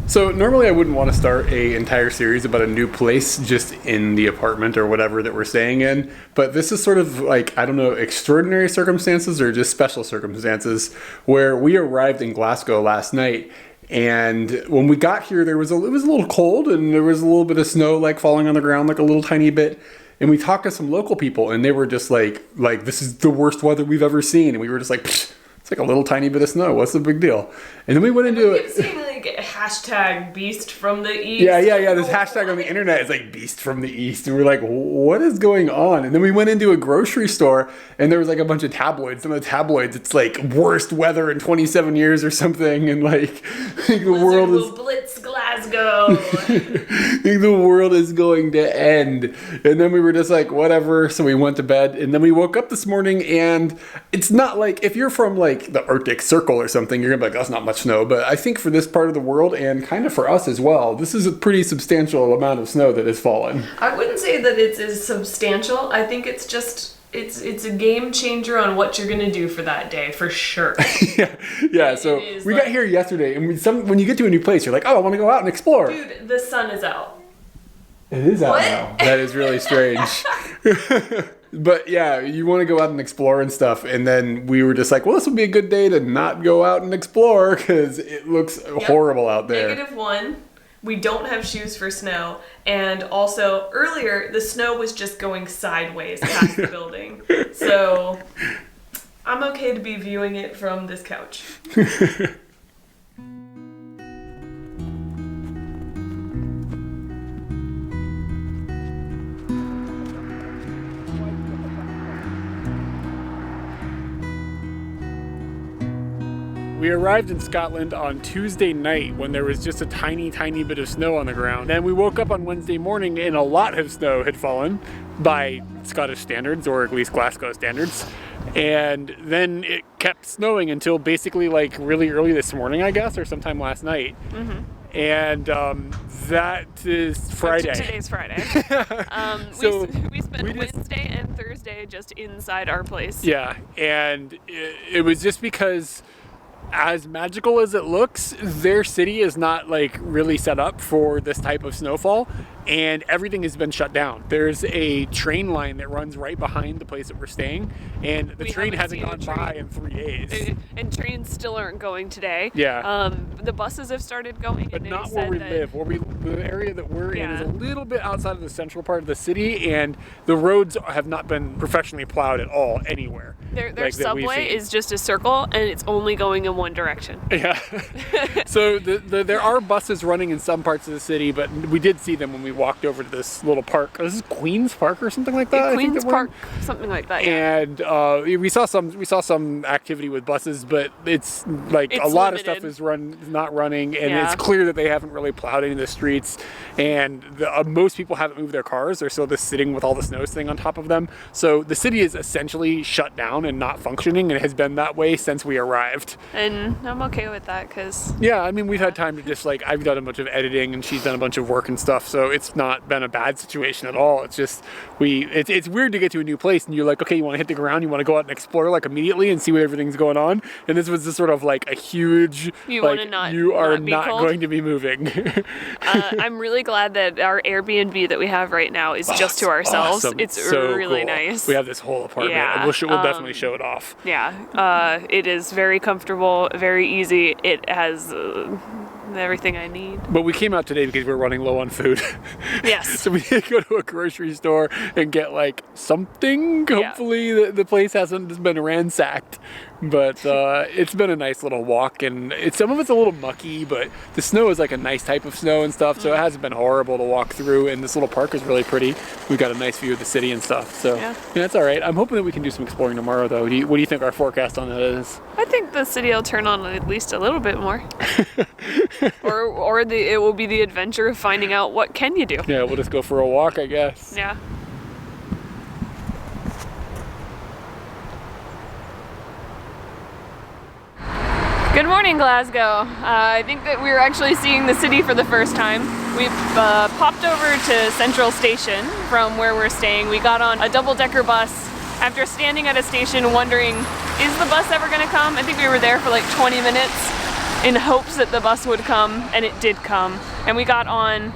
So normally I wouldn't want to start an entire series about a new place just in the apartment or whatever that we're staying in, but this is sort of like, I don't know, extraordinary circumstances or just special circumstances where we arrived in Glasgow last night. And when we got here, it was a little cold and there was a little bit of snow like falling on the ground, like a little tiny bit. And we talked to some local people and they were just like this is the worst weather we've ever seen. And we were just like, pfft, it's like a little tiny bit of snow. What's the big deal? And then we went into it. Seeing like hashtag beast from the east. Yeah. This hashtag on the internet is like beast from the east. And we're like, what is going on? And then we went into a grocery store and there was like a bunch of tabloids. Some of the tabloids, it's like worst weather in 27 years or something. And like the world is blitz Glasgow. the world is going to end. And then we were just like, whatever. So we went to bed and then we woke up this morning and it's not like if you're from like the Arctic Circle or something, you're gonna be like, that's not much snow. But I think for this part of the world and kind of for us as well, this is a pretty substantial amount of snow that has fallen. I wouldn't say that it's as substantial. I think it's just it's a game changer on what you're gonna do for that day for sure. yeah. So we got here yesterday, and when you get to a new place, you're like, oh, I want to go out and explore. Dude, the sun is out. It is out now. That is really strange. But yeah, you want to go out and explore and stuff. And then we were just like, well, this would be a good day to not go out and explore because it looks horrible out there. -1. We don't have shoes for snow. And also, earlier, the snow was just going sideways past the building. So I'm okay to be viewing it from this couch. We arrived in Scotland on Tuesday night when there was just a tiny bit of snow on the ground. Then we woke up on Wednesday morning and a lot of snow had fallen by Scottish standards, or at least Glasgow standards. And then it kept snowing until basically like really early this morning, I guess, or sometime last night. Mm-hmm. And that is Friday. Today's Friday. So we spent Wednesday and Thursday just inside our place. Yeah, and it was just because as magical as it looks, their city is not like really set up for this type of snowfall, and everything has been shut down. There's a train line that runs right behind the place that we're staying, and the train hasn't gone by in 3 days. And trains still aren't going today. Yeah. The buses have started going. But not where we live. The area that we're in is a little bit outside of the central part of the city, and the roads have not been professionally plowed at all anywhere. Their subway is just a circle, and it's only going in one direction. Yeah. So there are buses running in some parts of the city, but we did see them when we walked over to this little park. This is Queen's Park or something like that. Queen's Park, something like that. Yeah. And we saw some activity with buses, but it's like a lot of stuff is not running, and it's clear that they haven't really plowed any of the streets, and most people haven't moved their cars. They're still just sitting with all the snow sitting on top of them. So the city is essentially shut down and not functioning, and it has been that way since we arrived. And I'm okay with that because I mean, we've had time to just like, I've done a bunch of editing and she's done a bunch of work and stuff, so it's not been a bad situation at all. It's just it's weird to get to a new place and you're like, okay, you want to hit the ground, you want to go out and explore like immediately and see what everything's going on, and this was just sort of like a huge you are not going to be moving. I'm really glad that our Airbnb that we have right now is just to ourselves. Awesome. It's so really cool. Nice. We have this whole apartment. Yeah. We'll definitely show it off. Yeah. It is very comfortable, very easy. It has everything I need. But we came out today because we were running low on food. Yes. So we did go to a grocery store and get like something. Hopefully the place hasn't been ransacked. But it's been a nice little walk, and some of it's a little mucky, but the snow is like a nice type of snow and stuff, so it hasn't been horrible to walk through, and this little park is really pretty. We've got a nice view of the city and stuff, so yeah, it's all right. I'm hoping that we can do some exploring tomorrow, though. What do you think our forecast on that is? I think the city will turn on at least a little bit more. or it will be the adventure of finding out what can you do. Yeah, we'll just go for a walk, I guess. Yeah. Good morning, Glasgow. I think that we're actually seeing the city for the first time. We've popped over to Central Station from where we're staying. We got on a double-decker bus after standing at a station wondering, is the bus ever gonna come? I think we were there for like 20 minutes. in hopes that the bus would come, and it did come. And we got on.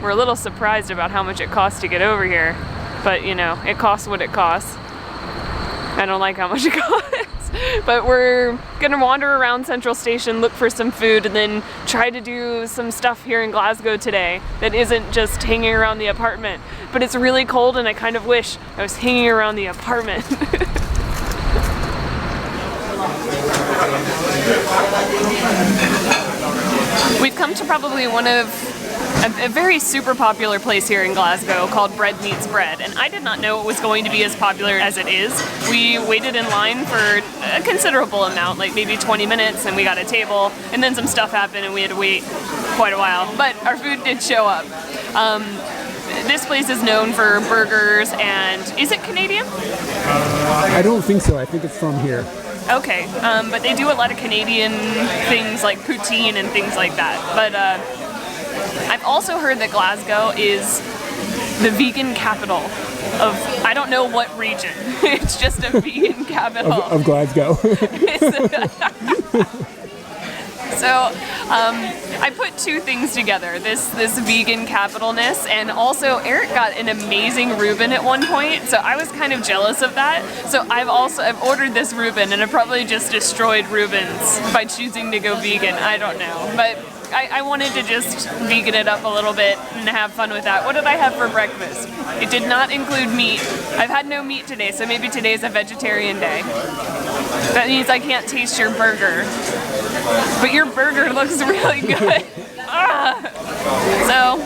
We're a little surprised about how much it costs to get over here, but you know, it costs what it costs. I don't like how much it costs. But we're gonna wander around Central Station, look for some food, and then try to do some stuff here in Glasgow today that isn't just hanging around the apartment. But it's really cold and I kind of wish I was hanging around the apartment. We've come to probably one of a very super popular place here in Glasgow called Bread Meets Bread, and I did not know it was going to be as popular as it is. We waited in line for a considerable amount, like maybe 20 minutes, and we got a table, and then some stuff happened and we had to wait quite a while, but our food did show up. This place is known for burgers and, is it Canadian? I don't think so, I think it's from here. Okay, but they do a lot of Canadian things like poutine and things like that, but I've also heard that Glasgow is the vegan capital of, I don't know what region. It's just a vegan capital. Of Glasgow. So I put two things together, this vegan capitalness, and also Eric got an amazing Reuben at one point, so I was kind of jealous of that. So I've ordered this Reuben, and I probably just destroyed Reubens by choosing to go vegan. I don't know, but I wanted to just vegan it up a little bit and have fun with that. What did I have for breakfast? It did not include meat. I've had no meat today, so maybe today's a vegetarian day. That means I can't taste your burger. But your burger looks really good. So,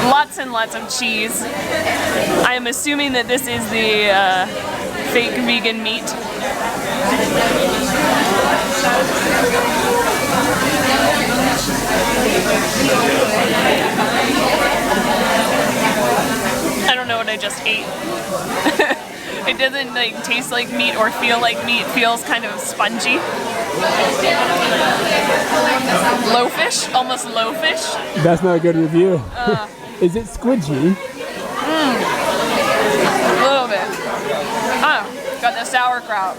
lots and lots of cheese. I am assuming that this is the fake vegan meat. I don't know what I just ate. It doesn't like taste like meat or feel like meat. It feels kind of spongy. Low fish, almost low fish. That's not a good review. Is it squidgy? A little bit. Got the sauerkraut.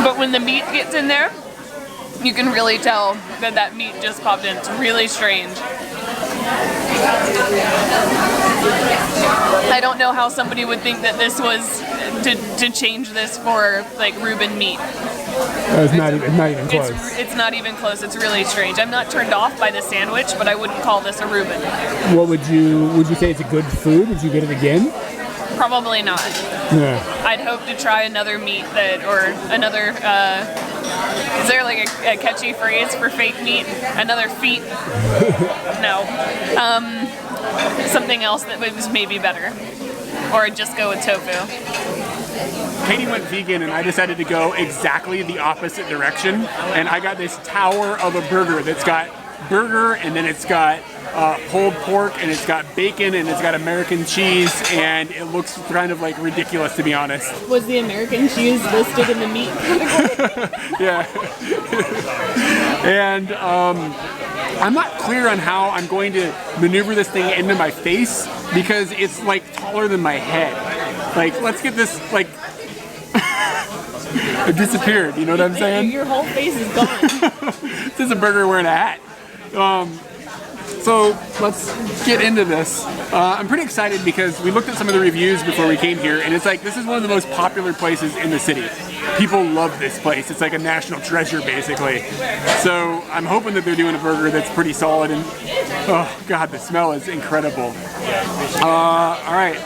But when the meat gets in there, you can really tell that that meat just popped in. It's really strange. I don't know how somebody would think that this was to change this for like Reuben meat. It's not even close. It's not even close. It's really strange. I'm not turned off by the sandwich, but I wouldn't call this a Reuben. What would you say it's a good food? Would you get it again? Probably not. Yeah. I'd hope to try another meat or another, is there like a catchy phrase for fake meat? Another feet? No. Something else that was maybe better. Or I'd just go with tofu. Katie went vegan and I decided to go exactly the opposite direction, and I got this tower of a burger that's got burger and then it's got pulled pork and it's got bacon and it's got American cheese, and it looks kind of like ridiculous, to be honest. Was the American cheese listed in the meat category? Yeah. And I'm not clear on how I'm going to maneuver this thing into my face because it's like taller than my head. Like, let's get this, like, it disappeared, you know what I'm saying? Your whole face is gone. This is a burger wearing a hat. So let's get into this. I'm pretty excited because we looked at some of the reviews before we came here, and it's like this is one of the most popular places in the city. People love this place. It's like a national treasure, basically. So I'm hoping that they're doing a burger that's pretty solid, and oh god, the smell is incredible. All right,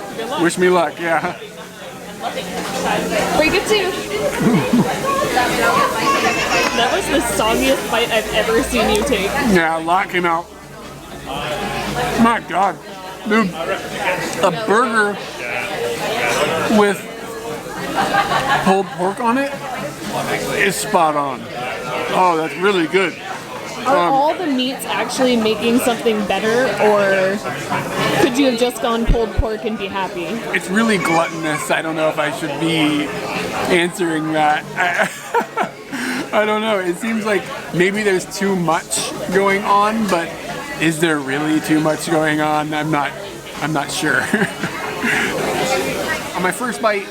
wish me luck. Yeah. Break it too. That was the soggiest bite I've ever seen you take. Yeah, a lot came out. My god, dude, a burger with pulled pork on it is spot on. Oh, that's really good. Are all the meats actually making something better, or could you have just gone pulled pork and be happy? It's really gluttonous. I don't know if I should be answering that. I don't know. It seems like maybe there's too much going on, but is there really too much going on? I'm not sure. On my first bite,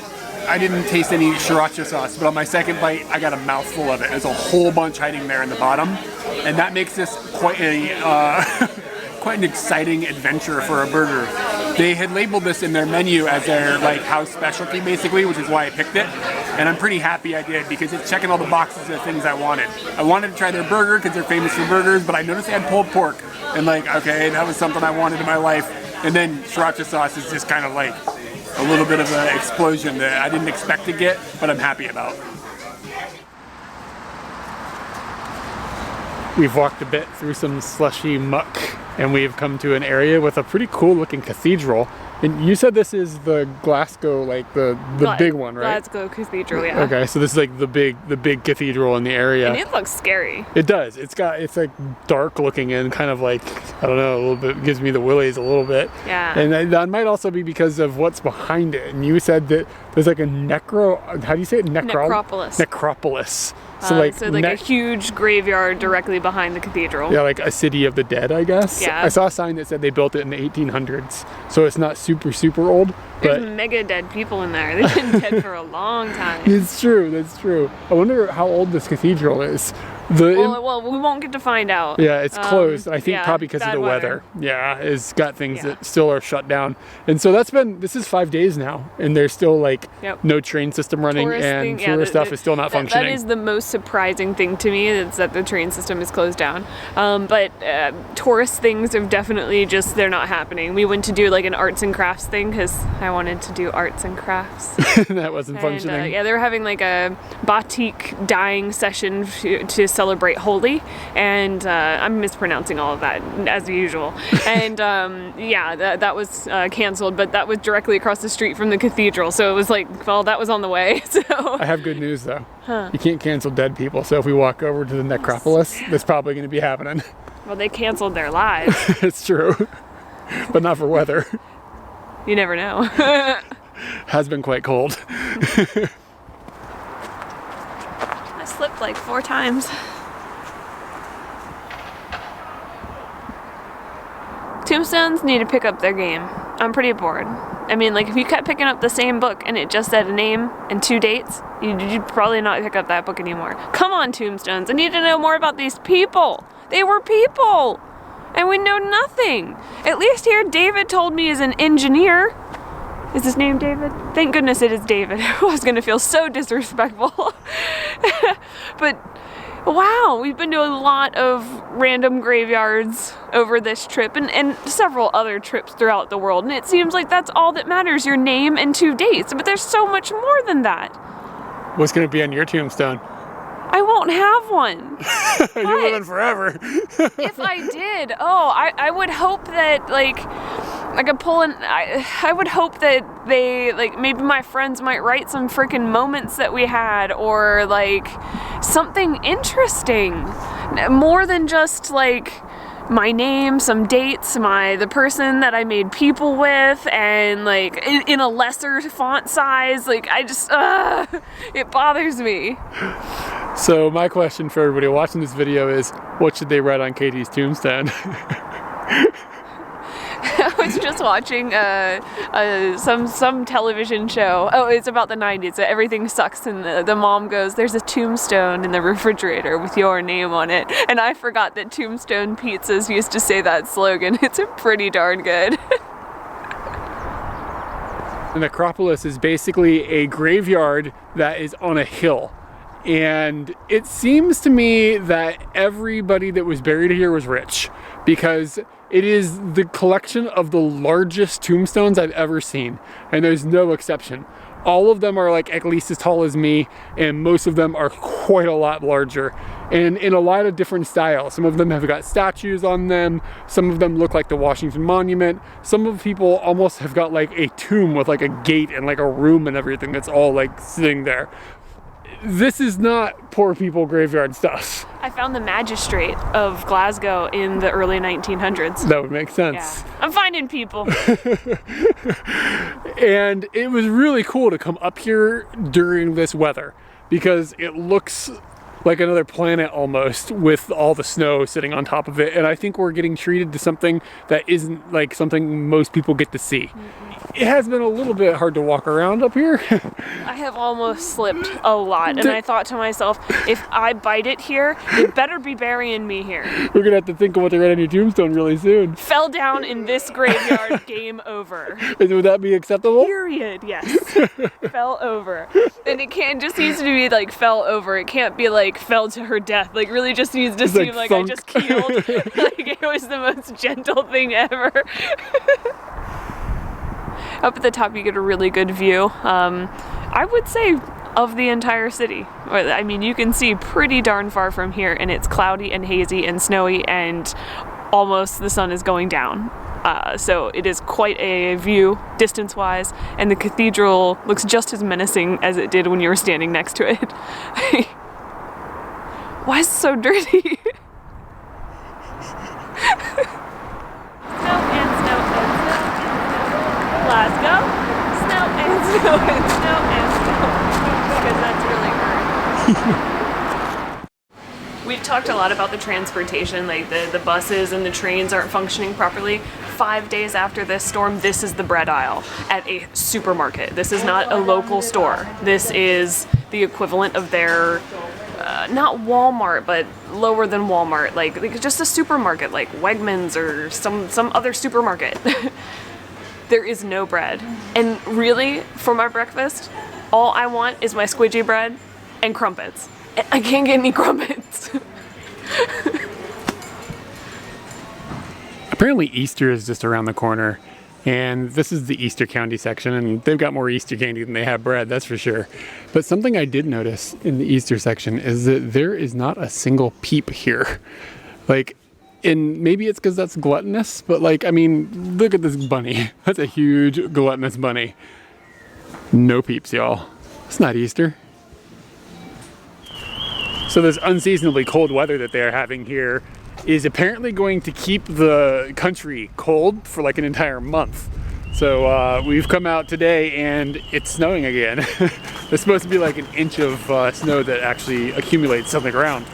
I didn't taste any sriracha sauce, but on my second bite, I got a mouthful of it. There's a whole bunch hiding there in the bottom, and that makes this quite a quite an exciting adventure for a burger. They had labeled this in their menu as their like house specialty, basically, which is why I picked it. And I'm pretty happy I did because it's checking all the boxes of things I wanted. I wanted to try their burger because they're famous for burgers, but I noticed they had pulled pork, and like, okay, that was something I wanted in my life. And then sriracha sauce is just kind of like a little bit of an explosion that I didn't expect to get, but I'm happy about. We've walked a bit through some slushy muck, and we've come to an area with a pretty cool looking cathedral. And you said this is the Glasgow, like the big one, right? Glasgow Cathedral, yeah. Okay, so this is like the big cathedral in the area. And it looks scary. It does. It's like dark looking and kind of like, I don't know, a little bit, gives me the willies a little bit. Yeah. And that might also be because of what's behind it. And you said that there's like a how do you say it? Necropolis. Necropolis. So a huge graveyard directly behind the cathedral. Yeah, like a city of the dead, I guess. Yeah. I saw a sign that said they built it in the 1800s, so it's not super old. There's But mega dead people in there. They've been dead for a long time. it's true. That's true. I wonder how old this cathedral is. Well, we won't get to find out. Yeah, it's closed. I think yeah, probably because of bad the weather. Yeah, it's got things that still are shut down. And so this is 5 days now, and there's still like no train system running, and tourist stuff is still not functioning. That is the most surprising thing to me, is that the train system is closed down. But tourist things have definitely they're not happening. We went to do like an arts and crafts thing because I wanted to do arts and crafts. That wasn't functioning. Yeah, they were having like a batik dyeing session to celebrate Holi, and I'm mispronouncing all of that as usual. And that was canceled, but that was directly across the street from the cathedral, so it was like, well, that was on the way. So I have good news though. You can't cancel dead people, so if we walk over to the Necropolis, that's probably going to be happening. Well, they canceled their lives. It's true, but not for weather. You never know. Has been quite cold. I slipped like 4 times. Tombstones need to pick up their game. I'm pretty bored. I mean, like, if you kept picking up the same book and it just said a name and 2 dates, you'd probably not pick up that book anymore. Come on, Tombstones. I need to know more about these people. They were people. And we know nothing. At least here, David told me he's an engineer. Is his name David? Thank goodness it is David. I was going to feel so disrespectful. But wow, we've been to a lot of random graveyards over this trip and several other trips throughout the world. And it seems like that's all that matters, your name and 2 dates. But there's so much more than that. What's going to be on your tombstone? I won't have one. You're living forever. If I did, I would hope that, like, I could pull in, I would hope that they, like, maybe my friends might write some freaking moments that we had, or, like, something interesting. More than just, like, my name, some dates, the person that I made people with, and, like, in a lesser font size. Like, I just, it bothers me. So my question for everybody watching this video is, what should they write on Katie's tombstone? I was just watching some television show. Oh, it's about the 90s. Everything sucks, and the mom goes, "There's a tombstone in the refrigerator with your name on it." And I forgot that Tombstone Pizzas used to say that slogan. It's pretty darn good. The Necropolis is basically a graveyard that is on a hill. And it seems to me that everybody that was buried here was rich, because it is the collection of the largest tombstones I've ever seen, and there's no exception. All of them are like at least as tall as me, and most of them are quite a lot larger, and in a lot of different styles. Some of them have got statues on them, some of them look like the Washington Monument, some of the people almost have got like a tomb with like a gate and like a room and everything that's all like sitting there. This is not poor people graveyard stuff. I found the magistrate of Glasgow in the early 1900s. That would make sense. Yeah. I'm finding people. And it was really cool to come up here during this weather, because it looks like another planet almost, with all the snow sitting on top of it. And I think we're getting treated to something that isn't like something most people get to see. It has been a little bit hard to walk around up here. I have almost slipped a lot, and I thought to myself, if I bite it here, it better be burying me here. We're gonna have to think of what to write on your tombstone really soon. Fell down in this graveyard, game over. Would that be acceptable? Period, yes. Fell over. And it can't, just needs to be like fell over. It can't be like fell to her death. Like really just needs to seem like I just keeled. Like it was the most gentle thing ever. Up at the top you get a really good view. I would say of the entire city. I mean, you can see pretty darn far from here, and it's cloudy and hazy and snowy and almost the sun is going down. So it is quite a view distance-wise, and the cathedral looks just as menacing as it did when you were standing next to it. Why is it so dirty? Glasgow, snow and snow and snow and snow, because that's really hard. We've talked a lot about the transportation, like the buses and the trains aren't functioning properly. 5 days after this storm, this is the bread aisle at a supermarket. This is not a local store. This is the equivalent of their, not Walmart, but lower than Walmart, like just a supermarket, like Wegmans or some other supermarket. There is no bread. And really, for my breakfast, all I want is my squidgy bread and crumpets. I can't get any crumpets. Apparently Easter is just around the corner, and this is the Easter County section, and they've got more Easter candy than they have bread, that's for sure. But something I did notice in the Easter section is that there is not a single peep here. Like, and maybe it's because that's gluttonous, but like, I mean, look at this bunny. That's a huge gluttonous bunny. No peeps, y'all. It's not Easter. So this unseasonably cold weather that they're having here is apparently going to keep the country cold for like an entire month. So we've come out today and it's snowing again. There's supposed to be like an inch of snow that actually accumulates on the ground.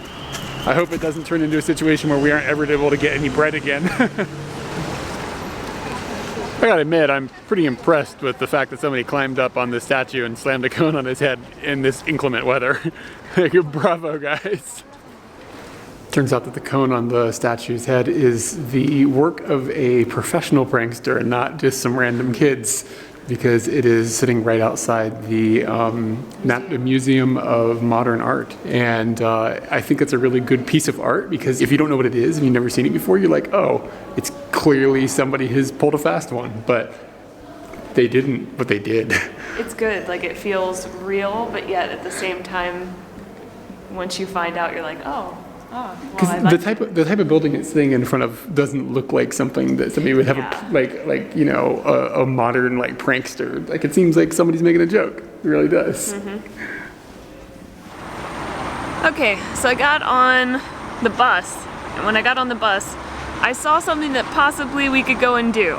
I hope it doesn't turn into a situation where we aren't ever able to get any bread again. I gotta admit, I'm pretty impressed with the fact that somebody climbed up on this statue and slammed a cone on his head in this inclement weather. Like, bravo, guys. Turns out that the cone on the statue's head is the work of a professional prankster and not just some random kids, because it is sitting right outside the Museum of Modern Art. And I think it's a really good piece of art, because if you don't know what it is and you've never seen it before, you're like, oh, it's clearly somebody has pulled a fast one. But they didn't, but they did. It's good, like it feels real, but yet at the same time, once you find out, you're like, oh. Because well, the type of building it's sitting in front of doesn't look like something that somebody would have like you know, a modern like prankster. Like, it seems like somebody's making a joke. It really does. Mm-hmm. Okay, so I got on the bus, and when I got on the bus, I saw something that possibly we could go and do,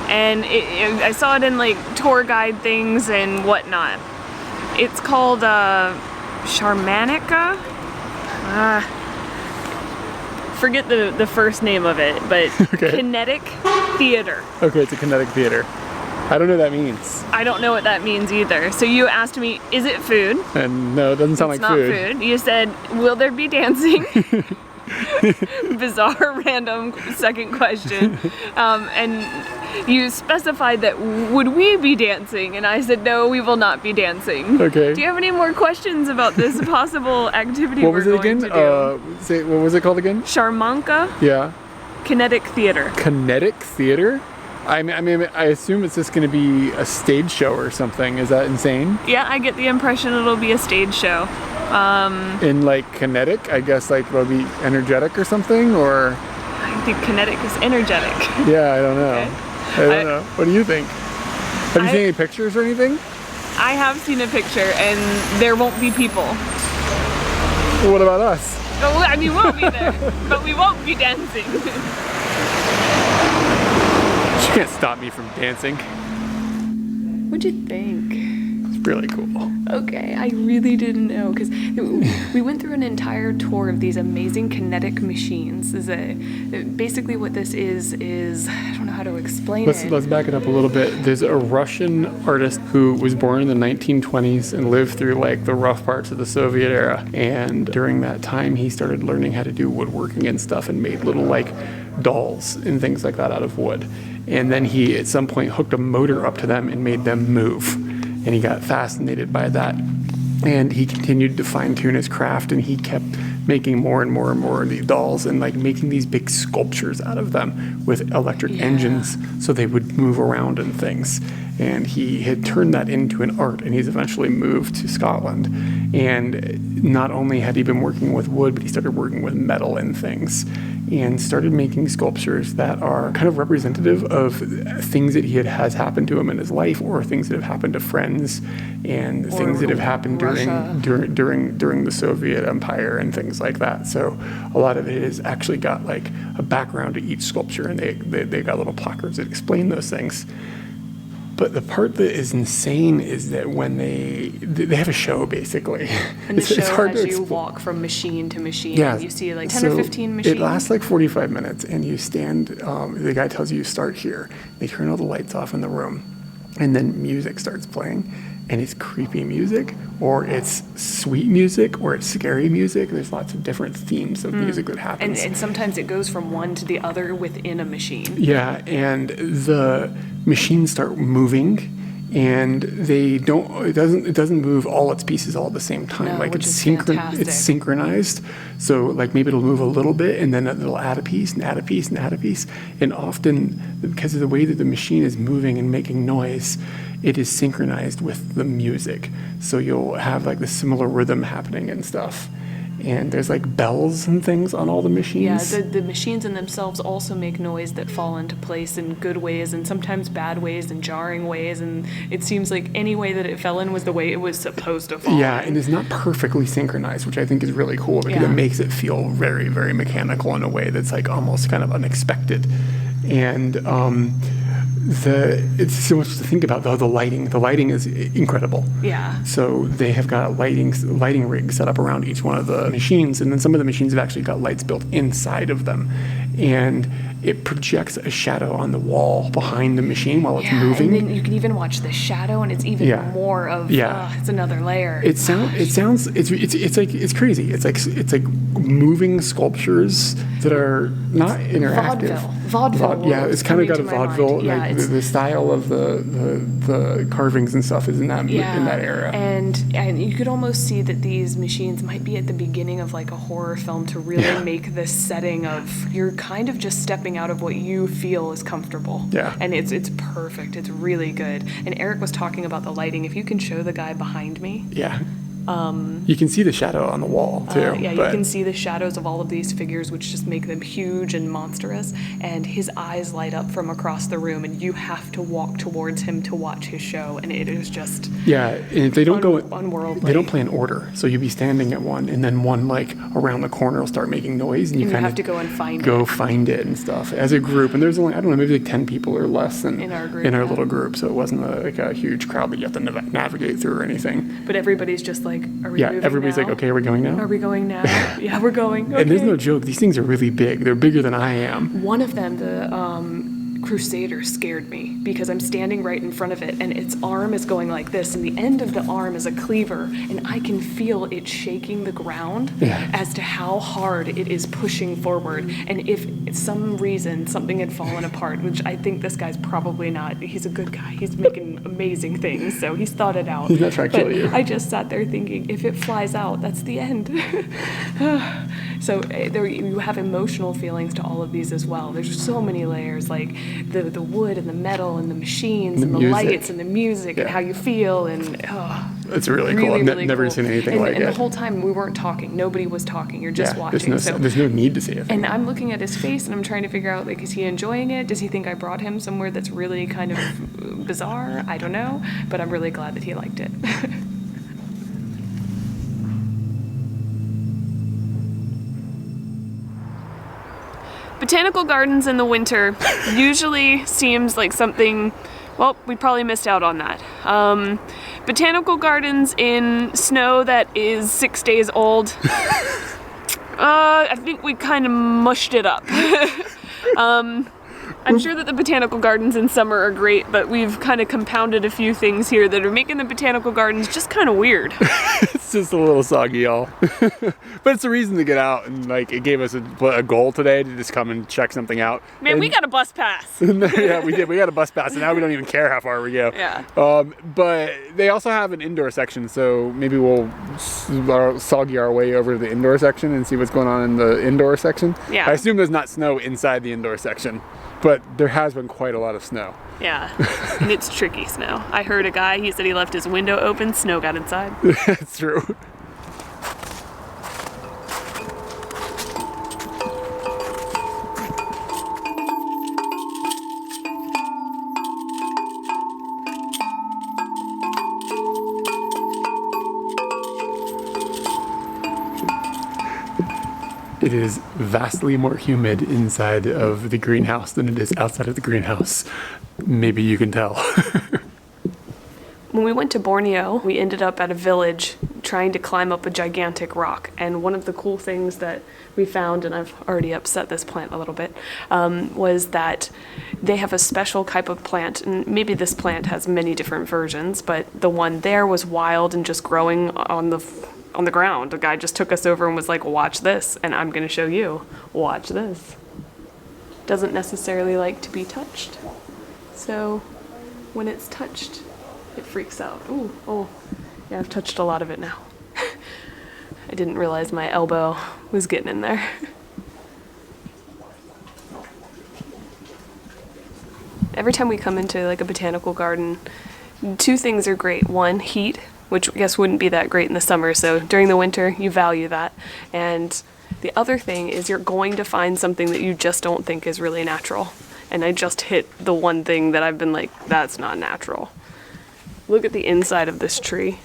and I saw it in like tour guide things and whatnot. It's called Sharmanka. Forget the first name of it, but okay. Kinetic Theater. Okay, it's a kinetic theater. I don't know what that means. I don't know what that means either. So you asked me, is it food? And no, it doesn't sound like food. It's not food. You said, will there be dancing? Bizarre, random second question. And you specified that, would we be dancing? And I said, no, we will not be dancing. Okay. Do you have any more questions about this possible activity we're going to do? What was it called again? Sharmanka. Yeah. Kinetic Theater. Kinetic Theater? I mean, I assume it's just going to be a stage show or something. Is that insane? Yeah, I get the impression it'll be a stage show. In like kinetic, I guess like will be energetic or something, or? I think kinetic is energetic. Yeah, I don't know. Okay. I don't know. What do you think? Have you seen any pictures or anything? I have seen a picture, and there won't be people. Well, what about us? Well, I mean, we'll be there, but we won't be dancing. She can't stop me from dancing. What'd you think? It's really cool. Okay, I really didn't know, because we went through an entire tour of these amazing kinetic machines. Basically what this is I don't know how to explain it. Let's back it up a little bit. There's a Russian artist who was born in the 1920s and lived through like the rough parts of the Soviet era. And during that time, he started learning how to do woodworking and stuff and made little like dolls and things like that out of wood. And then he at some point hooked a motor up to them and made them move. And he got fascinated by that. And he continued to fine tune his craft, and he kept making more and more and more of these dolls and like making these big sculptures out of them with electric engines so they would move around and things. And he had turned that into an art, and he's eventually moved to Scotland. And not only had he been working with wood, but he started working with metal and things, and started making sculptures that are kind of representative of things that has happened to him in his life, or things that have happened to friends, and things that have happened during the Soviet Empire and things like that. So a lot of it has actually got like a background to each sculpture, and they got little placards that explain those things. But the part that is insane is that when they have a show, basically. And the show has you walk from machine to machine, and you see like 10 or 15 machines. It lasts like 45 minutes, and you stand, the guy tells you start here. They turn all the lights off in the room, and then music starts playing. And it's creepy music, or it's sweet music, or it's scary music. There's lots of different themes of music that happens. And sometimes it goes from one to the other within a machine. Yeah, and the machines start moving, and it doesn't move all its pieces all at the same time. No, like which it's fantastic. It's synchronized. So like maybe it'll move a little bit, and then it'll add a piece and add a piece and add a piece. And often, because of the way that the machine is moving and making noise, it is synchronized with the music. So you'll have like the similar rhythm happening and stuff. And there's like bells and things on all the machines. Yeah, the machines in themselves also make noise that fall into place in good ways and sometimes bad ways and jarring ways. And it seems like any way that it fell in was the way it was supposed to fall. Yeah, and it's not perfectly synchronized, which I think is really cool, because it makes it feel very, very mechanical in a way that's like almost kind of unexpected. And it's so much to think about, though. The lighting is incredible. Yeah. So they have got lighting rigs set up around each one of the machines, and then some of the machines have actually got lights built inside of them, and it projects a shadow on the wall behind the machine while it's moving. And then you can even watch the shadow, and it's even more of it's another layer. It's crazy. It's like moving sculptures that are not interactive. Vaudeville. Yeah, it's kind of got a vaudeville. Yeah, like the style of the carvings and stuff is in that era. And you could almost see that these machines might be at the beginning of like a horror film to really make this setting of you're kind of just stepping out of what you feel is comfortable. Yeah. And it's perfect. It's really good. And Eric was talking about the lighting. If you can show the guy behind me. Yeah. You can see the shadow on the wall, too. You can see the shadows of all of these figures, which just make them huge and monstrous. And his eyes light up from across the room, and you have to walk towards him to watch his show. And it is just and they don't unworldly. They don't play in order. So you'll be standing at one, and then one like around the corner will start making noise, and you kind have of to go and find it and stuff as a group. And there's only, I don't know, maybe like 10 people or less in our little group. So it wasn't like a huge crowd that you have to navigate through or anything. But everybody's just like, are we moving everybody's now? like, okay, are we going now? Are we going now? Yeah, we're going. Okay. And there's no joke. These things are really big. They're bigger than I am. One of them, the Crusader, scared me because I'm standing right in front of it, and its arm is going like this, and the end of the arm is a cleaver, and I can feel it shaking the ground as to how hard it is pushing forward. And if some reason something had fallen apart, which I think this guy's probably not, he's a good guy, he's making amazing things, so he's thought it out. He's not trying to kill you. I just sat there thinking, if it flies out, that's the end. So you have emotional feelings to all of these as well. There's so many layers, like the wood and the metal and the machines and the lights and the music and how you feel, and it's really cool. I've never cool. seen anything like it. And the whole time we weren't talking. Nobody was talking. You're just watching. There's no need to say a thing. And I'm looking at his face, and I'm trying to figure out, like, is he enjoying it? Does he think I brought him somewhere that's really kind of bizarre? I don't know. But I'm really glad that he liked it. Botanical Gardens in the winter usually seems like something Well, we probably missed out on that. Botanical Gardens in snow that is 6 days old. I think we kind of mushed it up. I'm sure that the Botanical Gardens in summer are great, but we've kind of compounded a few things here that are making the Botanical Gardens just kind of weird. It's just a little soggy, y'all. But it's a reason to get out, and like it gave us a goal today to just come and check something out. Man, and we got a bus pass. Yeah, we did. We got a bus pass, and now we don't even care how far we go. Yeah. But they also have an indoor section, so maybe we'll soggy our way over to the indoor section and see what's going on in the indoor section. Yeah. I assume there's not snow inside the indoor section, but there has been quite a lot of snow. Yeah, and it's tricky snow. I heard a guy, he said he left his window open, snow got inside. That's true. It is vastly more humid inside of the greenhouse than it is outside of the greenhouse. Maybe you can tell. When we went to Borneo, we ended up at a village trying to climb up a gigantic rock. And one of the cool things that we found, and I've already upset this plant a little bit, was that they have a special type of plant. And maybe this plant has many different versions, but the one there was wild and just growing on the ground. The guy just took us over and was like, watch this, and I'm going to show you. Watch this. Doesn't necessarily like to be touched. So when it's touched, it freaks out. Ooh, oh, yeah, I've touched a lot of it now. I didn't realize my elbow was getting in there. Every time we come into like a botanical garden, two things are great. One, heat, which I guess wouldn't be that great in the summer, so during the winter, you value that. And the other thing is you're going to find something that you just don't think is really natural. And I just hit the one thing that I've been like, that's not natural. Look at the inside of this tree.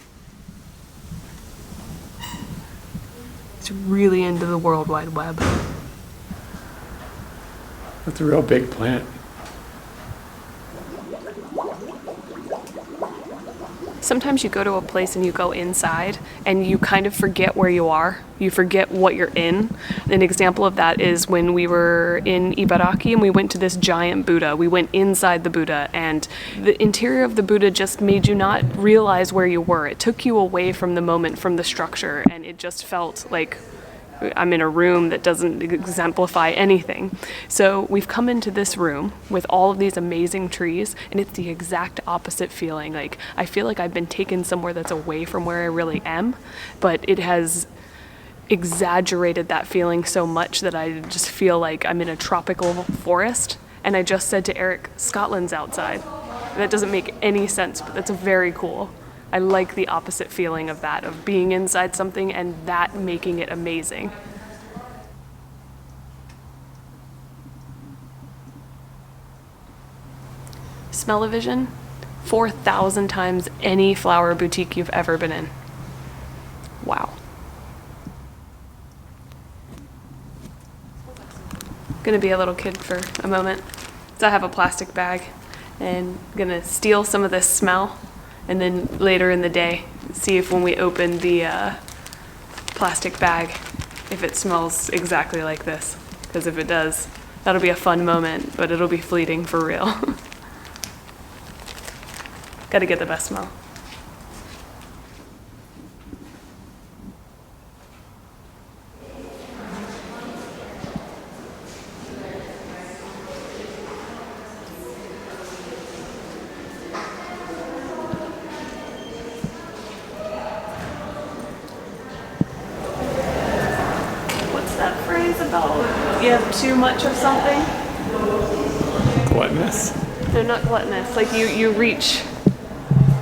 It's really into the World Wide Web. That's a real big plant. Sometimes you go to a place and you go inside and you kind of forget where you are. You forget what you're in. An example of that is when we were in Ibaraki and we went to this giant Buddha. We went inside the Buddha and the interior of the Buddha just made you not realize where you were. It took you away from the moment, from the structure, and it just felt like I'm in a room that doesn't exemplify anything. So we've come into this room with all of these amazing trees, and it's the exact opposite feeling. Like, I feel like I've been taken somewhere that's away from where I really am, but it has exaggerated that feeling so much that I just feel like I'm in a tropical forest. And I just said to Eric, Scotland's outside. That doesn't make any sense, but that's very cool. I like the opposite feeling of that, of being inside something and that making it amazing. Smell-o-vision, 4,000 times any flower boutique you've ever been in. Wow. Gonna be a little kid for a moment. So I have a plastic bag and I'm gonna steal some of this smell. And then later in the day, see if when we open the plastic bag, if it smells exactly like this. Because if it does, that'll be a fun moment, but it'll be fleeting for real. Gotta get the best smell. You have too much of something? Gluttonous? No, not gluttonous. Like you reach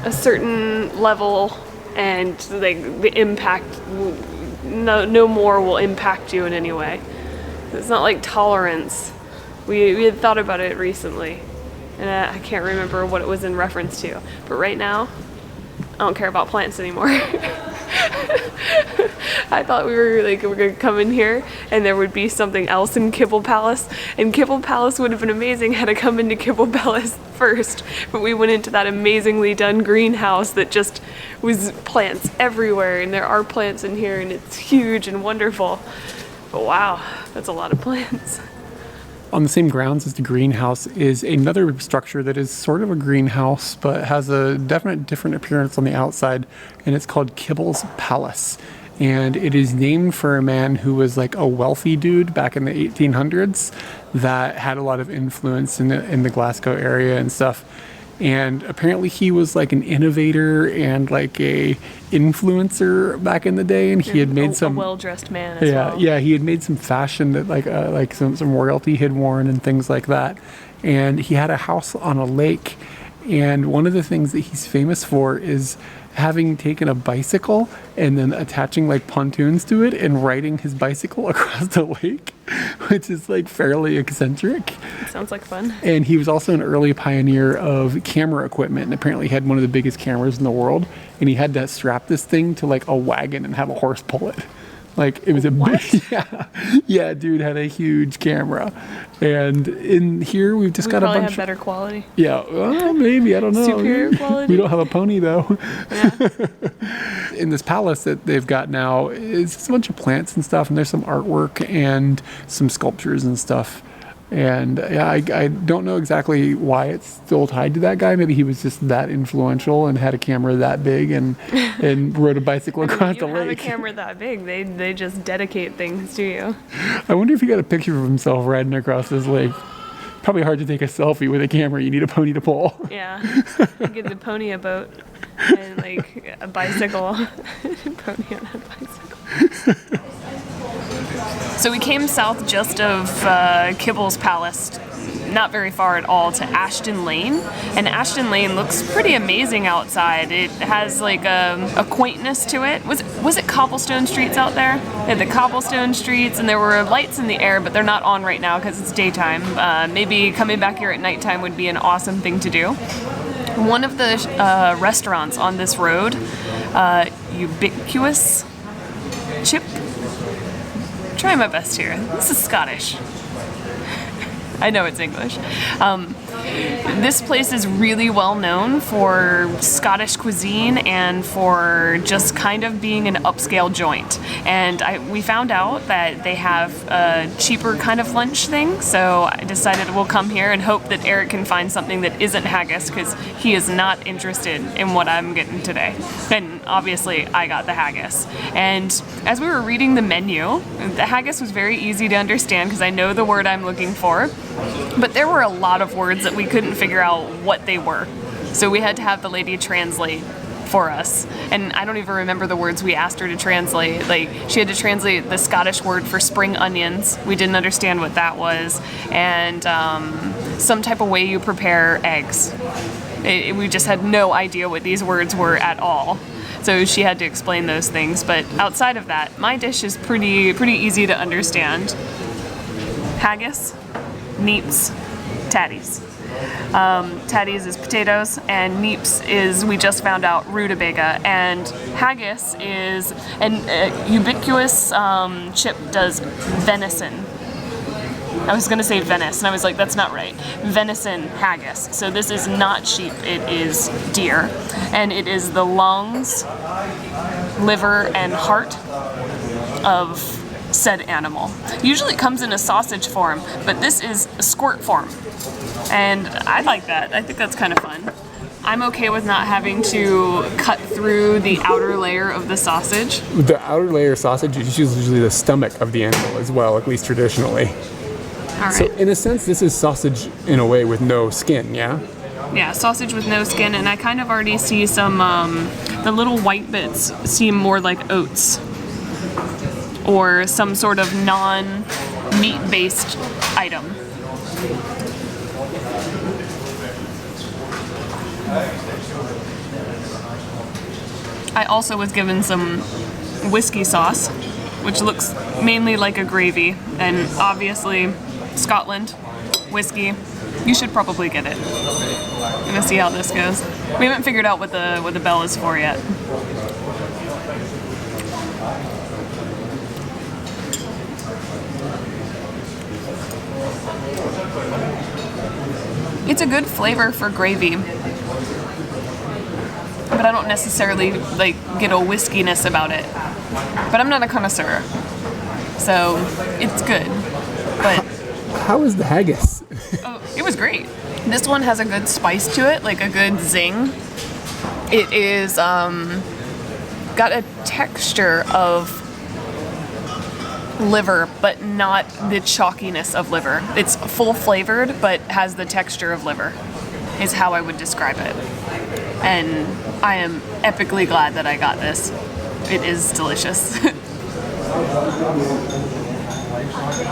a certain level and like the impact, no more will impact you in any way. It's not like tolerance. We had thought about it recently and I can't remember what it was in reference to. But right now, I don't care about plants anymore. I thought we were gonna come in here and there would be something else in Kibble Palace, and Kibble Palace would have been amazing had I come into Kibble Palace first, but we went into that amazingly done greenhouse that just was plants everywhere, and there are plants in here and it's huge and wonderful. But wow, that's a lot of plants. On the same grounds as the greenhouse is another structure that is sort of a greenhouse, but has a definite different appearance on the outside, and it's called Kibble's Palace. And it is named for a man who was like a wealthy dude back in the 1800s that had a lot of influence in the Glasgow area and stuff. And apparently he was like an innovator and like a influencer back in the day, and he had made some well-dressed man as well. Yeah, he had made some fashion that like some royalty had worn and things like that. And he had a house on a lake, and one of the things that he's famous for is having taken a bicycle and then attaching like pontoons to it and riding his bicycle across the lake, which is like fairly eccentric. Sounds like fun. And he was also an early pioneer of camera equipment, and apparently had one of the biggest cameras in the world, and he had to strap this thing to like a wagon and have a horse pull it. Like it was a big, yeah, dude had a huge camera. And in here we've just got a bunch. Have better quality. Yeah, well, maybe, I don't know. Superior quality. We don't have a pony though. Yeah. In this palace that they've got now, it's just a bunch of plants and stuff, and there's some artwork and some sculptures and stuff. And yeah, I don't know exactly why it's still tied to that guy. Maybe he was just that influential and had a camera that big and rode a bicycle across the lake. You have a camera that big, they just dedicate things to you. I wonder if he got a picture of himself riding across this lake. Probably hard to take a selfie with a camera. You need a pony to pull. Yeah, give the pony a boat and like a bicycle. Pony on a bicycle. So we came south just of Kibble's Palace, not very far at all, to Ashton Lane. And Ashton Lane looks pretty amazing outside. It has like a quaintness to it. Was it cobblestone streets out there? They had the cobblestone streets, and there were lights in the air, but they're not on right now because it's daytime. Maybe coming back here at nighttime would be an awesome thing to do. One of the restaurants on this road, Ubiquitous Chip. Trying my best here. This is Scottish. I know it's English. This place is really well known for Scottish cuisine and for just kind of being an upscale joint. And we found out that they have a cheaper kind of lunch thing, so I decided we'll come here and hope that Eric can find something that isn't haggis, because he is not interested in what I'm getting today. And obviously I got the haggis. And as we were reading the menu, the haggis was very easy to understand because I know the word I'm looking for, but there were a lot of words that we couldn't figure out what they were. So we had to have the lady translate for us. And I don't even remember the words we asked her to translate. Like, she had to translate the Scottish word for spring onions. We didn't understand what that was. And some type of way you prepare eggs. We just had no idea what these words were at all. So she had to explain those things. But outside of that, my dish is pretty easy to understand. Haggis, neeps, tatties. Tatties is potatoes, and neeps is, we just found out, rutabaga, and haggis is, and Ubiquitous Chip does venison. I was gonna say Venice, and I was like, that's not right. Venison haggis. So this is not sheep, it is deer. And it is the lungs, liver, and heart of said animal. Usually it comes in a sausage form, but this is a squirt form. And I like that. I think that's kind of fun. I'm okay with not having to cut through the outer layer of the sausage. The outer layer of sausage is usually the stomach of the animal as well, at least traditionally. All right. So in a sense, this is sausage in a way with no skin, yeah? Yeah, sausage with no skin, and I kind of already see some, the little white bits seem more like oats. Or some sort of non-meat-based item. I also was given some whiskey sauce, which looks mainly like a gravy, and obviously Scotland, whiskey, you should probably get it. I'm gonna see how this goes. We haven't figured out what the bell is for yet. It's a good flavor for gravy, but I don't necessarily like get a whiskiness about it. But I'm not a connoisseur, so it's good. But How is the haggis? oh, it was great. This one has a good spice to it, like a good zing. It is got a texture of liver, but not the chalkiness of liver. It's full flavored, but has the texture of liver, is how I would describe it. And I am epically glad that I got this. It is delicious.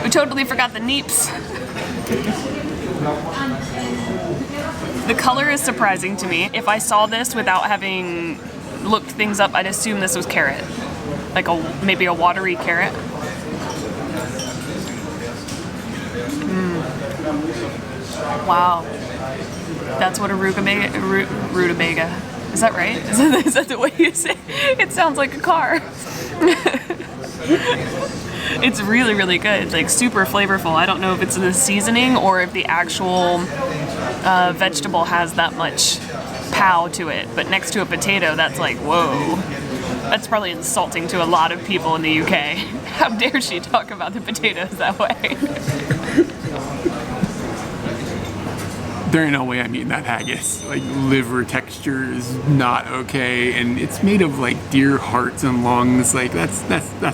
We totally forgot the neeps. The color is surprising to me. If I saw this without having looked things up, I'd assume this was carrot. Like maybe a watery carrot. Wow. That's what a rutabaga. Is that right? Is that the way you say it? It sounds like a car. It's really, really good. Like super flavorful. I don't know if it's the seasoning or if the actual vegetable has that much pow to it. But next to a potato, that's like, whoa. That's probably insulting to a lot of people in the UK. How dare she talk about the potatoes that way? There ain't no way I'm eating that haggis. Like, liver texture is not okay, and it's made of like deer hearts and lungs. Like that's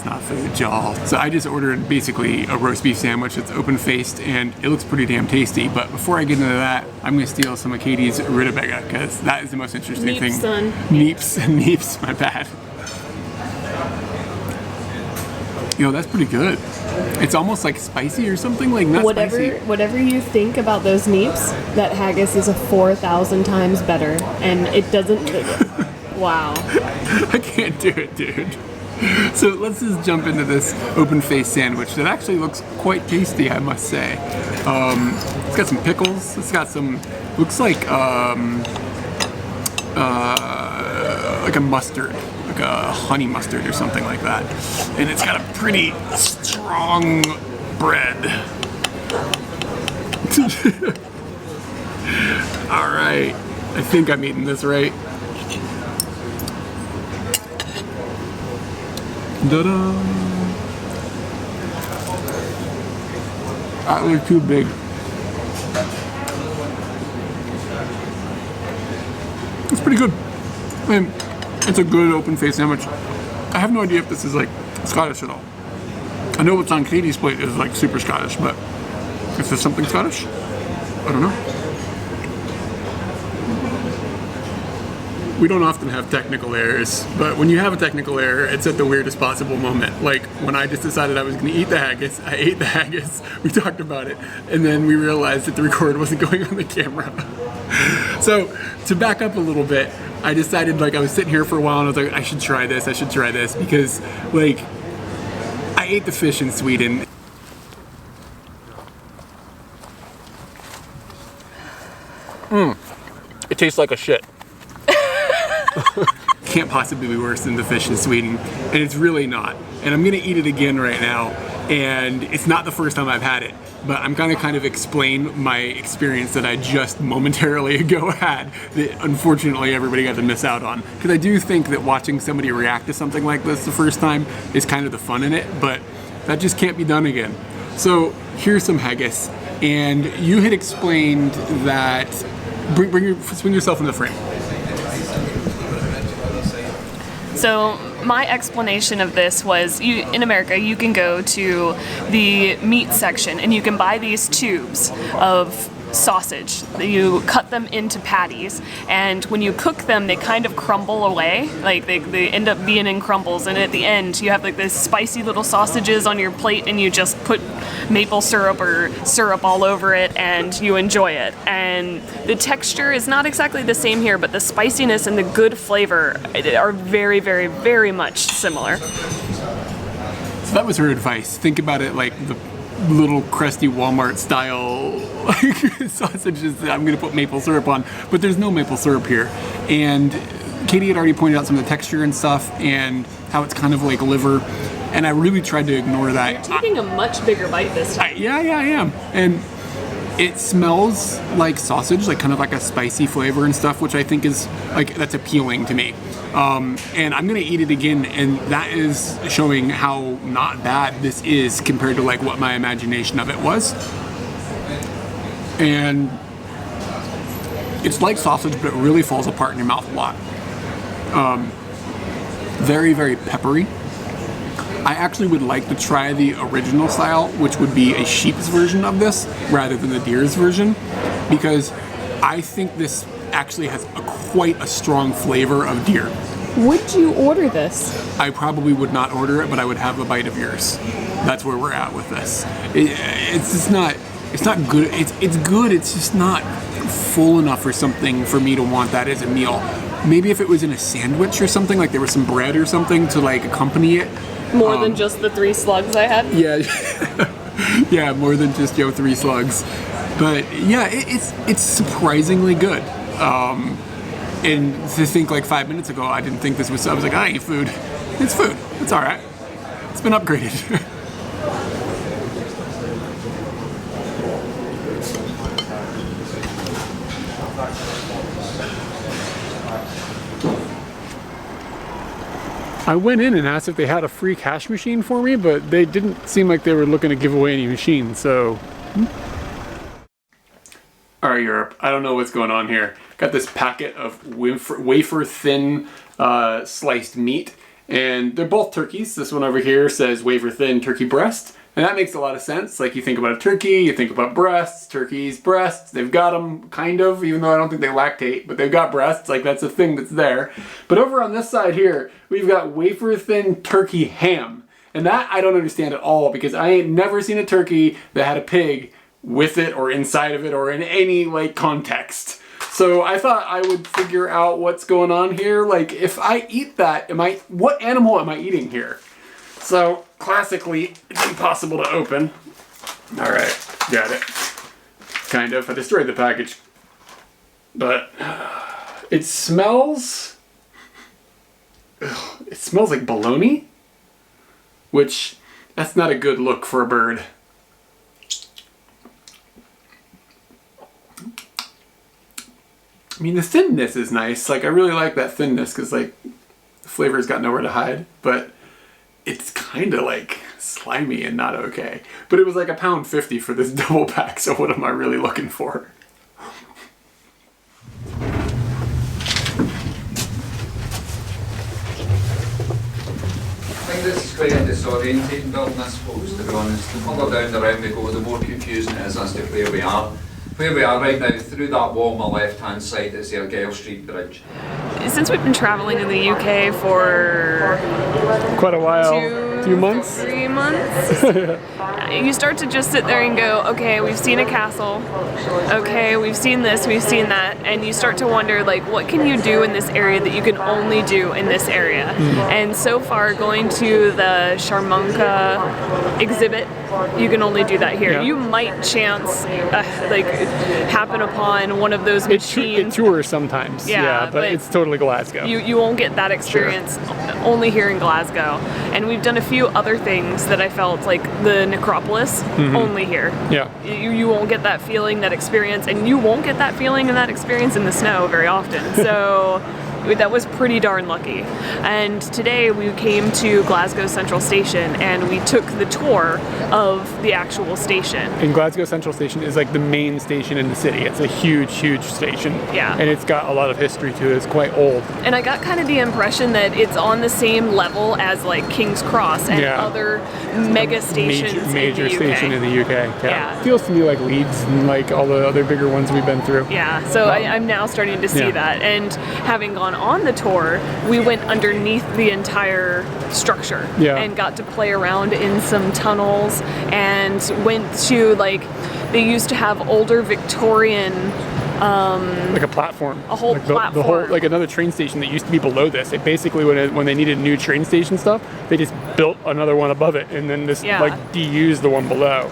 not food, y'all. So I just ordered basically a roast beef sandwich that's open faced, and it looks pretty damn tasty. But before I get into that, I'm gonna steal some of Katie's rutabaga because that is the most interesting thing. Son. Neeps, my bad. Yo, that's pretty good. It's almost like spicy or something, like not spicy. Whatever you think about those neeps, that haggis is a 4,000 times better, and it doesn't. Wow. I can't do it, dude. So let's just jump into this open-faced sandwich that actually looks quite tasty, I must say. It's got some pickles. It's got some, looks like a mustard, like a honey mustard or something like that. And it's got a pretty strong bread. All right, I think I'm eating this right. Ta-da! That was too big. It's pretty good. I mean, it's a good open-faced sandwich. I have no idea if this is like Scottish at all. I know what's on Katie's plate is like super Scottish, but is this something Scottish? I don't know. We don't often have technical errors, but when you have a technical error, it's at the weirdest possible moment. Like when I just decided I was going to eat the haggis, I ate the haggis, we talked about it, and then we realized that the record wasn't going on the camera. So to back up a little bit, I decided, like, I was sitting here for a while and I was like, I should try this because, like, I ate the fish in Sweden. It tastes like a shit. Can't possibly be worse than the fish in Sweden, and it's really not. And I'm gonna eat it again right now, and it's not the first time I've had it, but I'm gonna kind of explain my experience that I just momentarily ago had that unfortunately everybody got to miss out on. Because I do think that watching somebody react to something like this the first time is kind of the fun in it, but that just can't be done again. So here's some haggis, and you had explained that, swing yourself in the frame. So my explanation of this was, in America, you can go to the meat section and you can buy these tubes of sausage. You cut them into patties, and when you cook them, they kind of crumble away. Like they end up being in crumbles, and at the end, you have like this spicy little sausages on your plate, and you just put maple syrup or syrup all over it, and you enjoy it. And the texture is not exactly the same here, but the spiciness and the good flavor are very, very, very much similar. So that was her advice. Think about it like the little crusty Walmart style sausages that I'm gonna put maple syrup on, but there's no maple syrup here. And Katie had already pointed out some of the texture and stuff and how it's kind of like liver. and I really tried to ignore that. Taking a much bigger bite this time. Yeah, I am. And it smells like sausage, like kind of like a spicy flavor and stuff, which I think is like, that's appealing to me. And I'm gonna eat it again, and that is showing how not bad this is compared to like what my imagination of it was. And it's like sausage, but it really falls apart in your mouth a lot. Very, very peppery. I actually would like to try the original style, which would be a sheep's version of this rather than the deer's version, because I think this actually has quite a strong flavor of deer. Would you order this? I probably would not order it, but I would have a bite of yours. That's where we're at with this. It's just not. It's not good. It's good. It's just not full enough or something for me to want that as a meal. Maybe if it was in a sandwich or something, like there was some bread or something to like accompany it. More than just the 3 slugs I had? Yeah, yeah, more than just 3 slugs. But yeah, it's surprisingly good. And to think like 5 minutes ago, I didn't think this was. I was like, I eat food. It's food. It's all right. It's been upgraded. I went in and asked if they had a free cash machine for me, but they didn't seem like they were looking to give away any machines, so... Alright, Europe, I don't know what's going on here. Got this packet of wafer thin sliced meat, and they're both turkeys. This one over here says wafer thin turkey breast, and that makes a lot of sense. Like, you think about a turkey, you think about breasts, turkeys, breasts, they've got them, kind of, even though I don't think they lactate, but they've got breasts, like that's a thing that's there. But over on this side here, we've got wafer thin turkey ham. And that I don't understand at all, because I ain't never seen a turkey that had a pig with it or inside of it or in any like context. So I thought I would figure out what's going on here. Like, if I eat that, what animal am I eating here? So classically, it's impossible to open. All right, got it. Kind of. I destroyed the package, but it smells. It smells like bologna, which that's not a good look for a bird. I mean, the thinness is nice. Like, I really like that thinness because like the flavor's got nowhere to hide, but it's kind of like slimy and not okay. But it was like £1.50 for this double pack, so what am I really looking for? I think this is quite a disorientating building, I suppose, to be honest. The further down the round we go, the more confusing it is as to where we are. Where we are right now, through that wall on my left-hand side is the Argyll Street Bridge. Since we've been traveling in the UK for Quite a while. 2 months? 3 months, you start to just sit there and go, okay, we've seen a castle, okay, we've seen this, we've seen that, and you start to wonder, like, what can you do in this area that you can only do in this area? And so far, going to the Sharmanka exhibit, you can only do that here. Yeah. You might chance, happen upon one of those machines. It tours sometimes, Yeah, but but it's totally Glasgow. You won't get that experience only here in Glasgow. And we've done a few other things that I felt like the Necropolis, only here. Yeah. You won't get that feeling, that experience, and you won't get that feeling and that experience in the snow very often. So that was pretty darn lucky. And today we came to Glasgow Central Station and we took the tour of the actual station. And Glasgow Central Station is like the main station in the city. It's a huge, huge station. Yeah. And it's got a lot of history to it. It's quite old. And I got kind of the impression that it's on the same level as like King's Cross and other mega stations major in the UK. station in the UK. Yeah. Feels to me like Leeds and like all the other bigger ones we've been through. Yeah, so I'm now starting to see that. And having gone on the tour, we went underneath the entire structure and got to play around in some tunnels and went to, like, they used to have older Victorian like a platform. A whole like platform. The whole, like another train station that used to be below this. It basically, when they needed new train station stuff, they just built another one above it and then like deused the one below.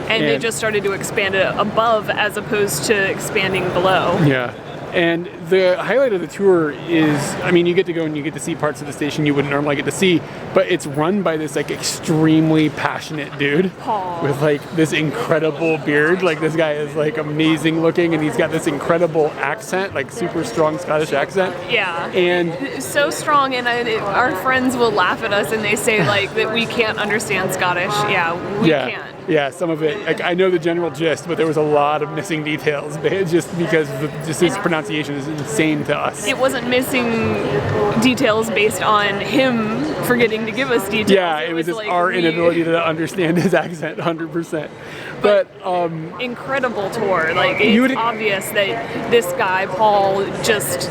And they just started to expand it above as opposed to expanding below. Yeah. And the highlight of the tour is, I mean, you get to go and you get to see parts of the station you wouldn't normally get to see, but it's run by this like extremely passionate dude with like this incredible beard. Like this guy is like amazing looking, and he's got this incredible accent, like super strong Scottish accent. Yeah. And so strong, and our friends will laugh at us and they say like that we can't understand Scottish. Yeah, we can't. Yeah, some of it, like, I know the general gist, but there was a lot of missing details just because just his pronunciation is insane to us. It wasn't missing details based on him forgetting to give us details. Yeah, it was just like our inability to understand his accent 100%. But incredible tour. Like, it's obvious that this guy, Paul, just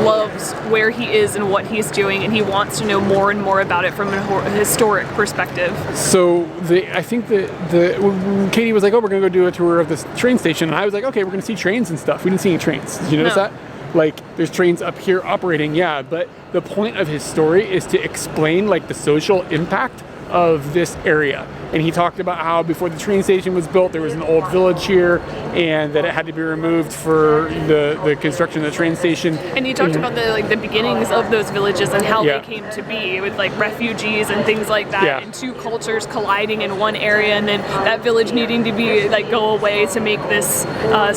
loves where he is and what he's doing, and he wants to know more and more about it from a historic perspective. So I think that Katie was like, oh, we're going to go do a tour of this train station. And I was like, okay, we're going to see trains and stuff. We didn't see any trains. Did you notice that? Like, there's trains up here operating, yeah. But the point of his story is to explain, like, the social impact of this area. And he talked about how before the train station was built, there was an old village here, and that it had to be removed for the construction of the train station. And he talked about the beginnings of those villages and how they came to be, with like refugees and things like that, and two cultures colliding in one area, and then that village needing to be like go away to make this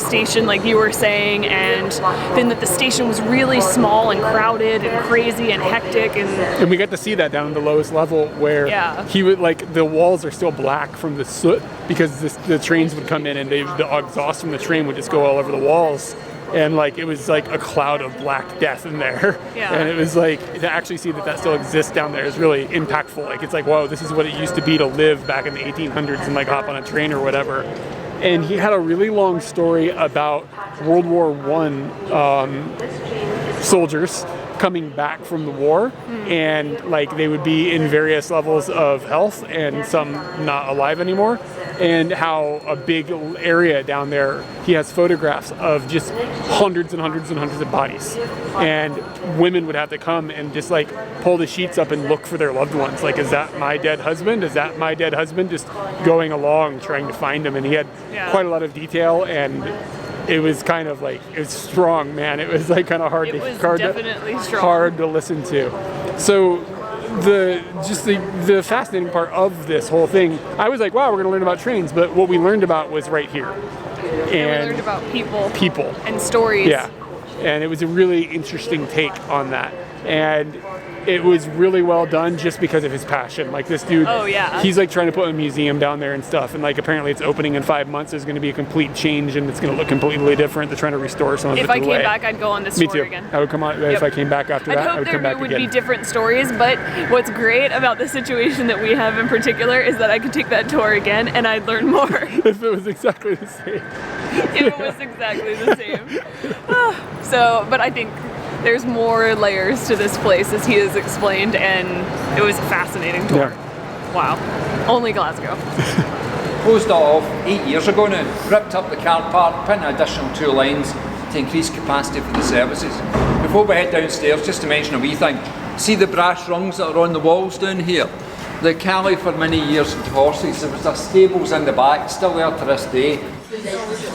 station, like you were saying, and then that the station was really small and crowded and crazy and hectic, and we got to see that down at the lowest level where he would like the walls are still black from the soot because the trains would come in and the exhaust from the train would just go all over the walls, and like it was like a cloud of black death in there. And it was like to actually see that still exists down there is really impactful. Like it's like, whoa, this is what it used to be to live back in the 1800s and like hop on a train or whatever. And he had a really long story about World War I soldiers coming back from the war, and like they would be in various levels of health and some not alive anymore, and how a big area down there, he has photographs of just hundreds and hundreds and hundreds of bodies, and women would have to come and just like pull the sheets up and look for their loved ones, like, is that my dead husband, is that my dead husband, just going along trying to find him. And he had quite a lot of detail, and it was kind of like, it was strong, man. It was like kind of hard to listen to. So the fascinating part of this whole thing, I was like, wow, we're going to learn about trains, but what we learned about was right here. And we learned about people and stories. Yeah, and it was a really interesting take on that. And it was really well done just because of his passion. Like this dude, he's like trying to put a museum down there and stuff, and like apparently it's opening in 5 months. There's going to be a complete change, and it's going to look completely different. They're trying to restore some of it. If I came back, I'd go on this tour again. I would come on. If I came back after that, I would come back again. There would be different stories, but what's great about the situation that we have in particular is that I could take that tour again, and I'd learn more. If it was exactly the same. If it was exactly the same. So, but I think there's more layers to this place, as he has explained, and it was a fascinating tour. Wow. Only Glasgow. Closed it off 8 years ago now, ripped up the car park, put in an additional 2 lanes to increase capacity for the services. Before we head downstairs, just to mention a wee thing, see the brass rungs that are on the walls down here? The Calais for many years and horses. There was the stables in the back, still there to this day.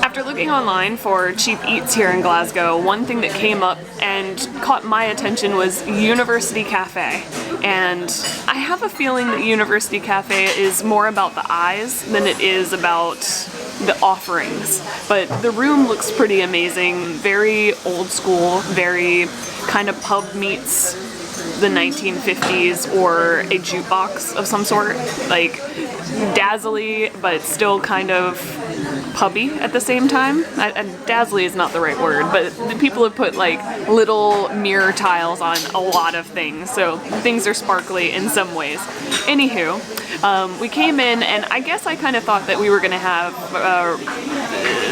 After looking online for cheap eats here in Glasgow, one thing that came up and caught my attention was University Cafe. And I have a feeling that University Cafe is more about the eyes than it is about the offerings. But the room looks pretty amazing, very old school, very kind of pub meets the 1950s or a jukebox of some sort, like dazzly but still kind of pubby at the same time. Dazzly is not the right word, but the people have put like little mirror tiles on a lot of things, so things are sparkly in some ways. Anywho, we came in, and I guess I kind of thought that we were going to have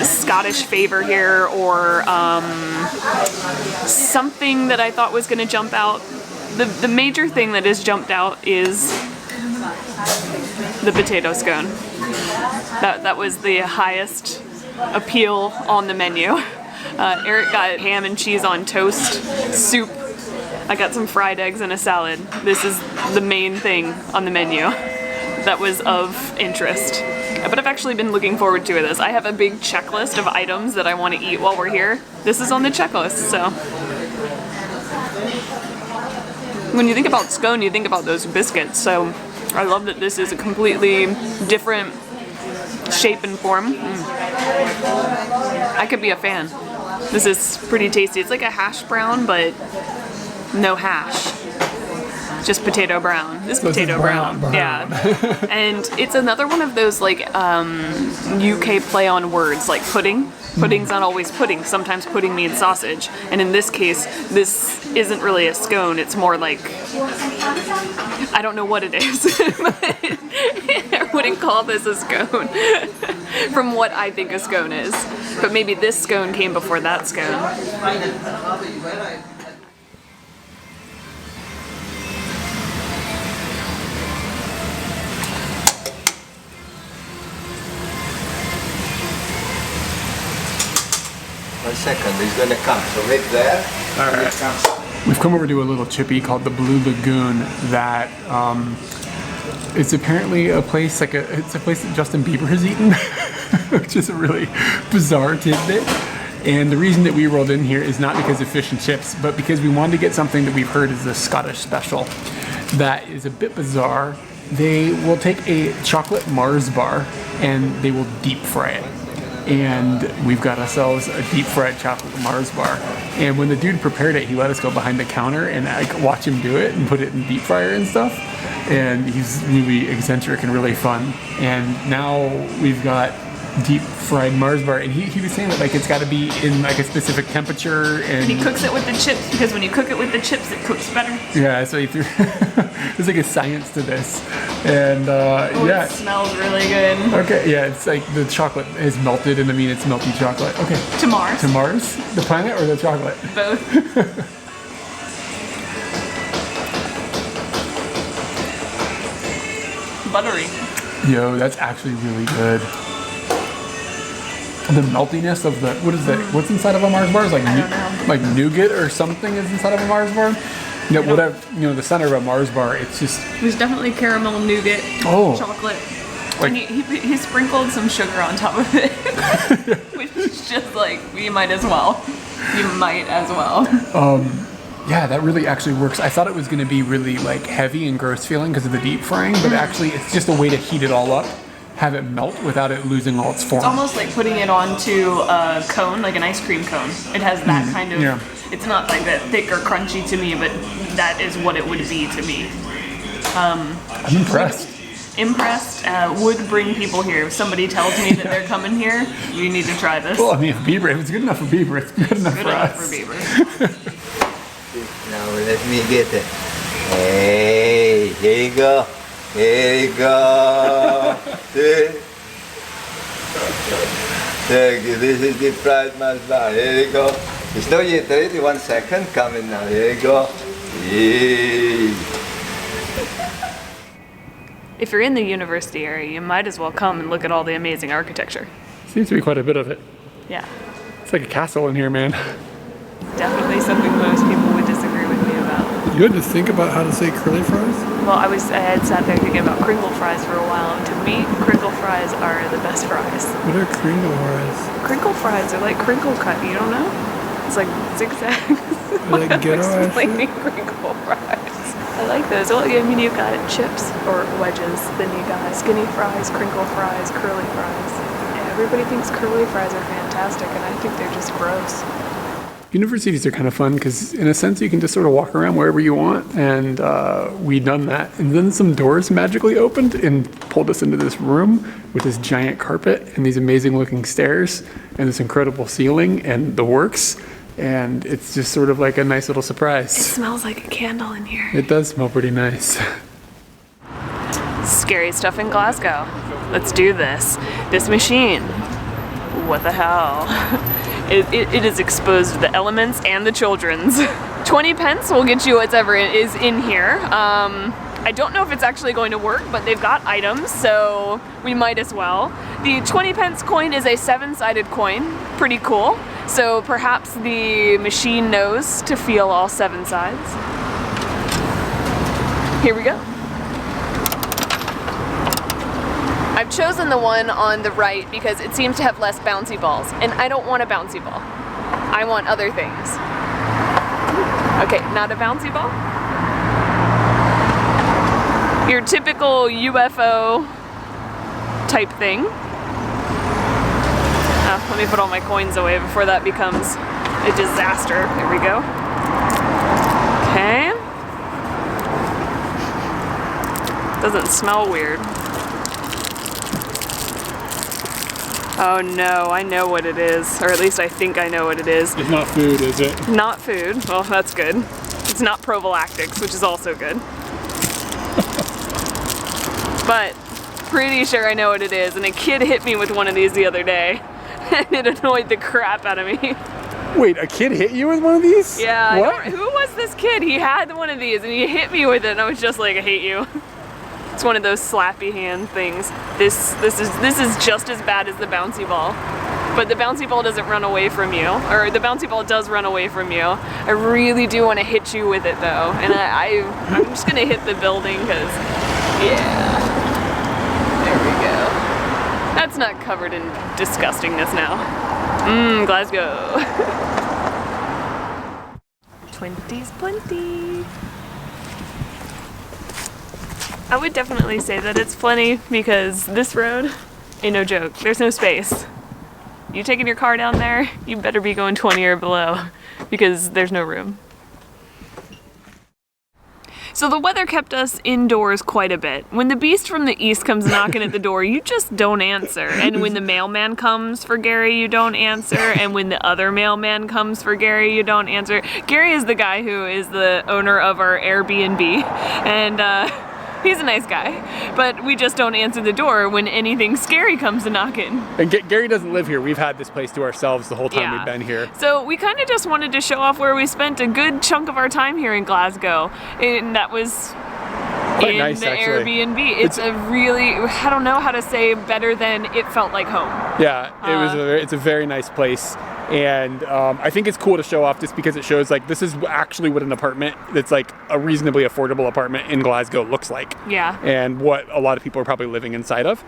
Scottish favor here, or something that I thought was going to jump out. The major thing that has jumped out is the potato scone. That was the highest appeal on the menu. Eric got ham and cheese on toast, soup. I got some fried eggs and a salad. This is the main thing on the menu that was of interest. But I've actually been looking forward to this. I have a big checklist of items that I want to eat while we're here. This is on the checklist, so. When you think about scone, you think about those biscuits, so I love that this is a completely different shape and form. I could be a fan. This is pretty tasty. It's like a hash brown, but no hash. Just potato brown. This potato brown. Yeah. And it's another one of those like UK play on words, like pudding. Pudding's not always pudding. Sometimes pudding means sausage. And in this case, this isn't really a scone. It's more like, I don't know what it is. I wouldn't call this a scone from what I think a scone is. But maybe this scone came before that scone. 1 second, he's gonna come. So wait there. All right. We've come over to a little chippy called the Blue Lagoon that it's apparently a place it's a place that Justin Bieber has eaten, which is a really bizarre tidbit. And the reason that we rolled in here is not because of fish and chips, but because we wanted to get something that we've heard is a Scottish special that is a bit bizarre. They will take a chocolate Mars bar and they will deep fry it. And we've got ourselves a deep fried chocolate Mars bar. And when the dude prepared it, he let us go behind the counter and watch him do it and put it in deep fryer and stuff. And he's really eccentric and really fun. And now we've got deep fried Mars bar, and he was saying that like it's got to be in like a specific temperature, and he cooks it with the chips because when you cook it with the chips, it cooks better. Yeah, so he threw there's like a science to this, and yeah, it smells really good. Okay, yeah, it's like the chocolate is melted, and I mean it's melty chocolate. Okay, To Mars. to Mars, the planet, or the chocolate? Both. Buttery. Yo, that's actually really good. The meltiness of the what's inside of a Mars bar is like I don't know. like nougat or something is inside of a Mars bar. You know, whatever, you know, the center of a Mars bar, it's just There's definitely caramel, nougat, Oh. chocolate. Like- And he sprinkled some sugar on top of it, which is just like, you might as well. You might as well. yeah, that really actually works. I thought it was going to be really like heavy and gross feeling because of the deep frying, but actually it's just a way to heat it all up, have it melt without it losing all its form. It's almost like putting it onto a cone, like an ice cream cone. It has that kind of, yeah. It's not like that thick or crunchy to me, but that is what it would be to me. I'm impressed. Impressed, would bring people here. If somebody tells me that they're coming here, you need to try this. Well, I mean, if it's good enough for Bieber, it's good enough Good for enough us. for Bieber. Now let me get it. Hey, here you go. Here you go. See? Thank you. This is the fried Mars bar. Here you go. It's not yet ready. 1 second. Coming now. Here you go. Yay. If you're in the university area, you might as well come and look at all the amazing architecture. Seems to be quite a bit of it. Yeah, It's like a castle in here, man. definitely something most people would disagree with me about. You had to think about how to say curly fries? Well, I had sat there thinking about Kringle fries for a while, and to me, Kringle fries are the best fries. What are Kringle fries? Crinkle fries are like crinkle cut, you don't know? It's like zigzags. Like ghetto ass shit? Explaining crinkle fries. I like those. Well, I mean, you've got chips or wedges, then you got skinny fries, crinkle fries, curly fries. Yeah, everybody thinks curly fries are fantastic, and I think they're just gross. Universities are kind of fun because, in a sense, you can just sort of walk around wherever you want, and we'd done that. And then some doors magically opened and pulled us into this room with this giant carpet and these amazing-looking stairs and this incredible ceiling and the works. And it's just sort of like a nice little It surprise. smells like a candle in here. It does smell pretty nice. Scary stuff in Glasgow. Let's do this. This machine. What the hell? It is exposed to the elements and the children's. 20 pence will get you whatever is in here. I don't know if it's actually going to work, but they've got items, so we might as well. The 20 pence coin is a 7-sided coin. Pretty cool. So perhaps the machine knows to feel all 7 sides. Here we go. I've chosen the one on the right because it seems to have less bouncy balls, and I don't want a bouncy ball. I want other things. Okay, not a bouncy ball. Your typical UFO type thing. Let me put all my coins away before that becomes a disaster. There we go. Okay. Doesn't smell weird. Oh no, I know what it is. Or at least I think I know what it is. It's not food, is it? Not food. Well, that's good. It's not prophylactics, which is also good. But pretty sure I know what it is. And a kid hit me with one of these the other day. And it annoyed the crap out of me. Wait, a kid hit you with one of these? Yeah, What? who was this kid? He had one of these and he hit me with it and I was just like, I hate you. It's one of those slappy hand things. This is just as bad as the bouncy ball. But the bouncy ball doesn't run away from you. Or the bouncy ball does run away from you. I really do want to hit you with it though. And I'm just gonna hit the building because, yeah. There we go. That's not covered in disgustingness now. Glasgow. 20's plenty. I would definitely say that it's plenty because this road ain't no joke. There's no space. You taking your car down there, you better be going 20 or below because there's no room. So the weather kept us indoors quite a bit. When the beast from the east comes knocking at the door, you just don't answer. And when the mailman comes for Gary, you don't answer. And when the other mailman comes for Gary, you don't answer. Gary is the guy who is the owner of our Airbnb. And he's a nice guy, but we just don't answer the door when anything scary comes a knocking. And Gary doesn't live here. We've had this place to ourselves the whole time we've been here. So we kind of just wanted to show off where we spent a good chunk of our time here in Glasgow. And that was quite in nice, the actually. Airbnb. It's a really, I don't know how to say better than it felt like home. Yeah, it's a very nice place. And I think it's cool to show off just because it shows like this is actually what an apartment that's like a reasonably affordable apartment in Glasgow looks like. Yeah. And what a lot of people are probably living inside of.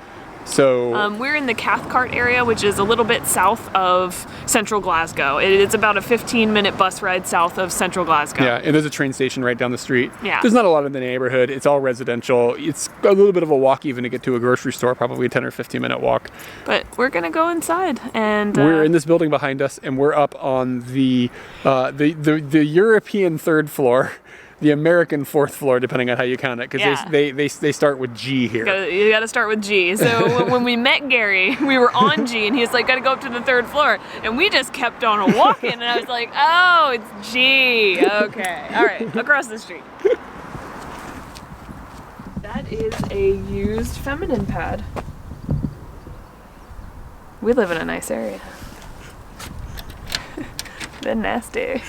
So we're in the Cathcart area, which is a little bit south of central Glasgow. It's about a 15-minute bus ride south of central Glasgow. yeah, and there's a train station right down the street. Yeah. There's not a lot in the neighborhood. It's all residential. It's a little bit of a walk even to get to a grocery store, probably a 10 or 15-minute walk. But we're gonna go inside, and We're in this building behind us, and we're up on the European third floor. The American fourth floor, depending on how you count it, because they start with G here. You gotta start with G. So when we met Gary, we were on G, and he was like, gotta go up to the third floor. And we just kept on walking, and I was like, oh, it's G. Okay, all right, across the street. That is a used feminine pad. We live in a nice area. They're nasty.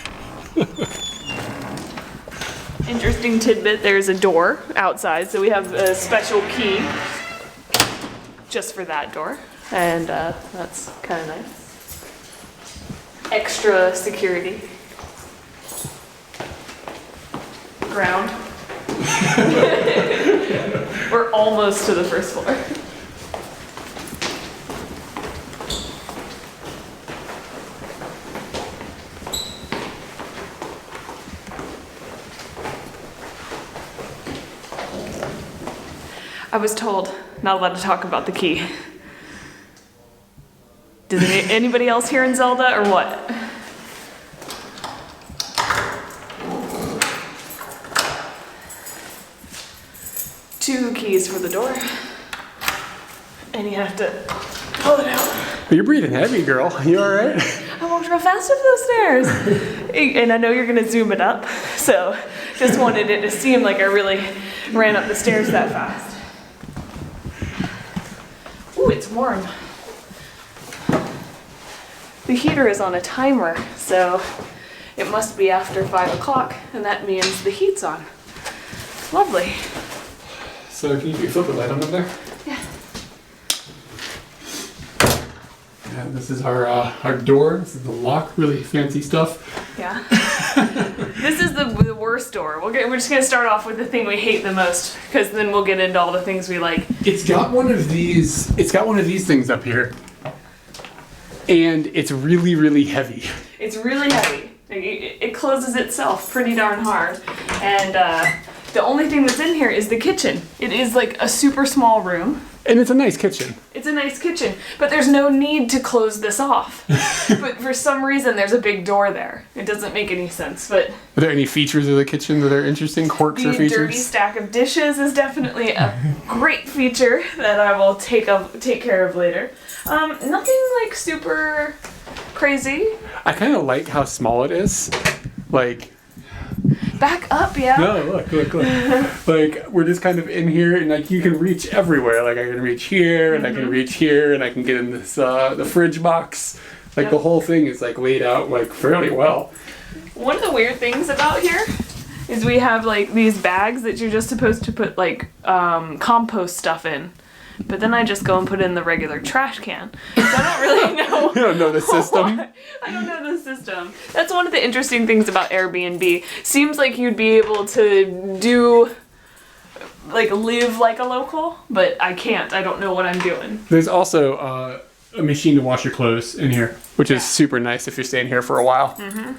Interesting tidbit, there's a door outside, so we have a special key just for that door, and that's kind of nice. Extra security. Ground. We're almost to the first floor. I was told not allowed to talk about the key. Does anybody else here in Zelda or what? Two keys for the door. And you have to pull it out. You're breathing heavy, girl. You all right? I walked real fast up those stairs. And I know you're gonna zoom it up, so just wanted it to seem like I really ran up the stairs that fast. Ooh, it's warm. The heater is on a timer, so it must be after 5 o'clock, and that means the heat's on. Lovely. So can you flip the light on up there? Yeah. Yeah, this is our door. This is the lock. Really fancy stuff. Yeah. This is the worst door? We're just gonna start off with the thing we hate the most, because then we'll get into all the things we like. It's got one of these. It's got one of these things up here, and it's really, really heavy. It's really heavy. It closes itself pretty darn hard, and the only thing that's in here is the kitchen. It is like a super small room. And it's a nice kitchen. It's a nice kitchen, but there's no need to close this off. But for some reason, there's a big door there. It doesn't make any sense, but... Are there any features of the kitchen that are interesting? Quirks or features? The dirty stack of dishes is definitely a great feature that I will take care of later. Nothing like super crazy. I kind of like how small it is. Like... Back up, yeah. No, look. Like, we're just kind of in here, and like you can reach everywhere. Like, I can reach here, and I can reach here, and I can get in this the fridge box. Like, Yep. the whole thing is like laid out like fairly well. One of the weird things about here is we have like these bags that you're just supposed to put like compost stuff in. But then I just go and put it in the regular trash can. So I don't really know. You don't know the system. Why. I don't know the system. That's one of the interesting things about Airbnb. Seems like you'd be able to do, like, live like a local, but I can't. I don't know what I'm doing. There's also a machine to wash your clothes in here, which is super nice if you're staying here for a while. Mm-hmm.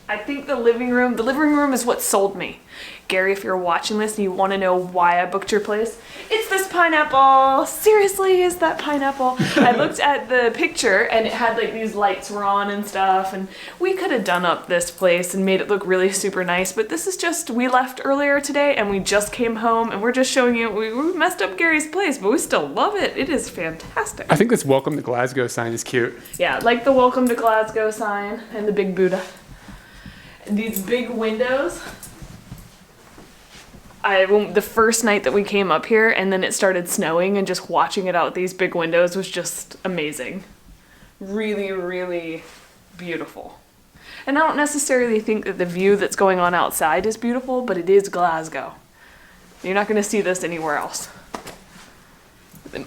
I think the living room is what sold me. Gary, if you're watching this and you want to know why I booked your place, it's this pineapple. Seriously, is that pineapple? I looked at the picture and it had like these lights were on and stuff, and we could have done up this place and made it look really super nice, but this is just, we left earlier today and we just came home and we're just showing you, we messed up Gary's place, but we still love it. It is fantastic. I think this Welcome to Glasgow sign is cute. Yeah, like the Welcome to Glasgow sign and the big Buddha. These big windows. The first night that we came up here and then it started snowing, and just watching it out these big windows was just amazing. Really, really beautiful. And I don't necessarily think that the view that's going on outside is beautiful, but it is Glasgow. You're not going to see this anywhere else.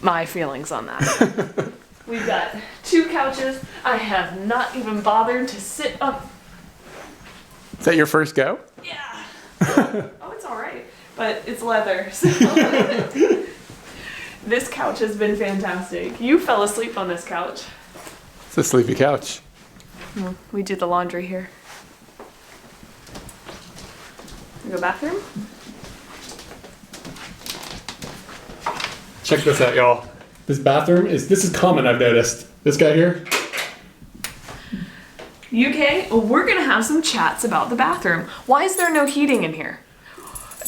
My feelings on that. We've got 2 couches. I have not even bothered to sit up. Is that your first go? Yeah. Oh, it's all right, but it's leather. So. This couch has been fantastic. You fell asleep on this couch. It's a sleepy couch. We do the laundry here. You go bathroom? Check this out, y'all. This bathroom this is common, I've noticed. This guy here. UK, we're gonna have some chats about the bathroom. Why is there no heating in here?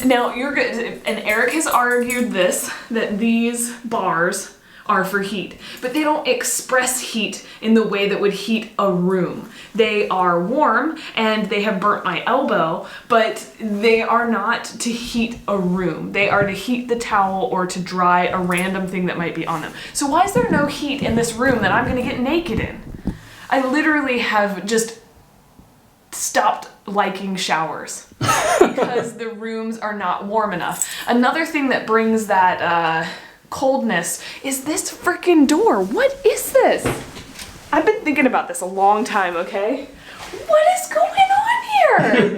Now, you're good, and Eric has argued that these bars are for heat, but they don't express heat in the way that would heat a room. They are warm, and they have burnt my elbow, but they are not to heat a room. They are to heat the towel or to dry a random thing that might be on them. So why is there no heat in this room that I'm gonna get naked in? I literally have just stopped liking showers because the rooms are not warm enough. Another thing that brings that coldness is this freaking door. What is this? I've been thinking about this a long time, okay? What is going on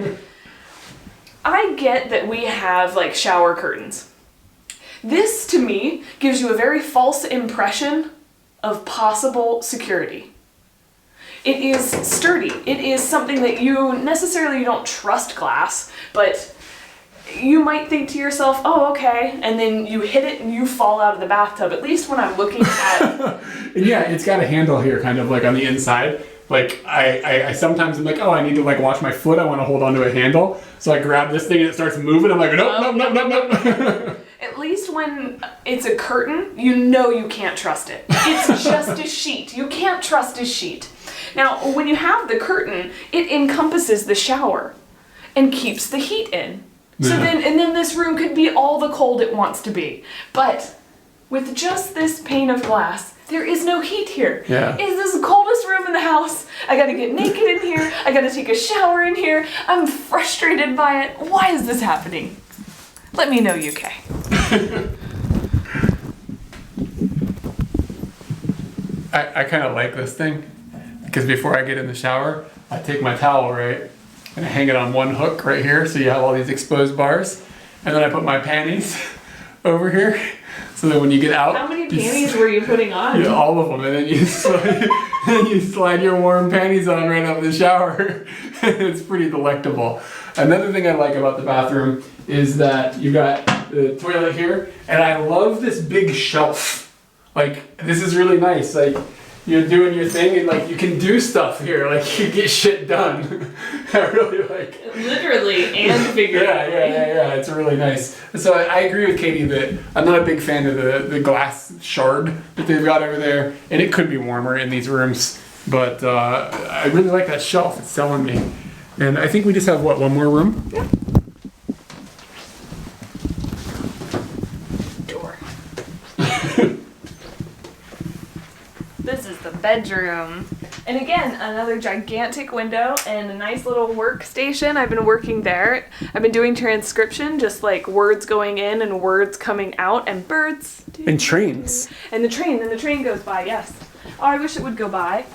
here? I get that we have like shower curtains. This to me gives you a very false impression of possible security. It is sturdy. It is something that you necessarily don't trust glass, but you might think to yourself, oh, okay, and then you hit it and you fall out of the bathtub, at least when I'm looking at... Yeah, it's got a handle here kind of like on the inside. Like, I sometimes am like, oh, I need to like wash my foot, I want to hold onto a handle. So I grab this thing and it starts moving, I'm like, nope. At least when it's a curtain, you know you can't trust it. It's just a sheet. You can't trust a sheet. Now, when you have the curtain, it encompasses the shower and keeps the heat in. So then this room could be all the cold it wants to be. But with just this pane of glass, there is no heat here. Yeah. It's this coldest room in the house. I gotta get naked in here. I gotta take a shower in here. I'm frustrated by it. Why is this happening? Let me know, UK. I kind of like this thing because before I get in the shower, I take my towel, right, and I hang it on one hook right here, so you have all these exposed bars, and then I put my panties over here, so that when you get out, How many panties were you putting on? Yeah, all of them, and then you slide your warm panties on right out of the shower. It's pretty delectable. Another thing I like about the bathroom is that you got the toilet here, and I love this big shelf. Like, this is really nice. Like, you're doing your thing, and like you can do stuff here. Like, you get shit done. I really like. Literally and figuratively. Yeah. It's really nice. So I agree with Katie that I'm not a big fan of the glass shard that they've got over there, and it could be warmer in these rooms. But I really like that shelf. It's selling me. And I think we just have what, one more room? Yeah. Door. This is the bedroom. And again, another gigantic window and a nice little workstation. I've been working there. I've been doing transcription, just like words going in and words coming out, and birds. And trains. And the train goes by, yes. Oh, I wish it would go by.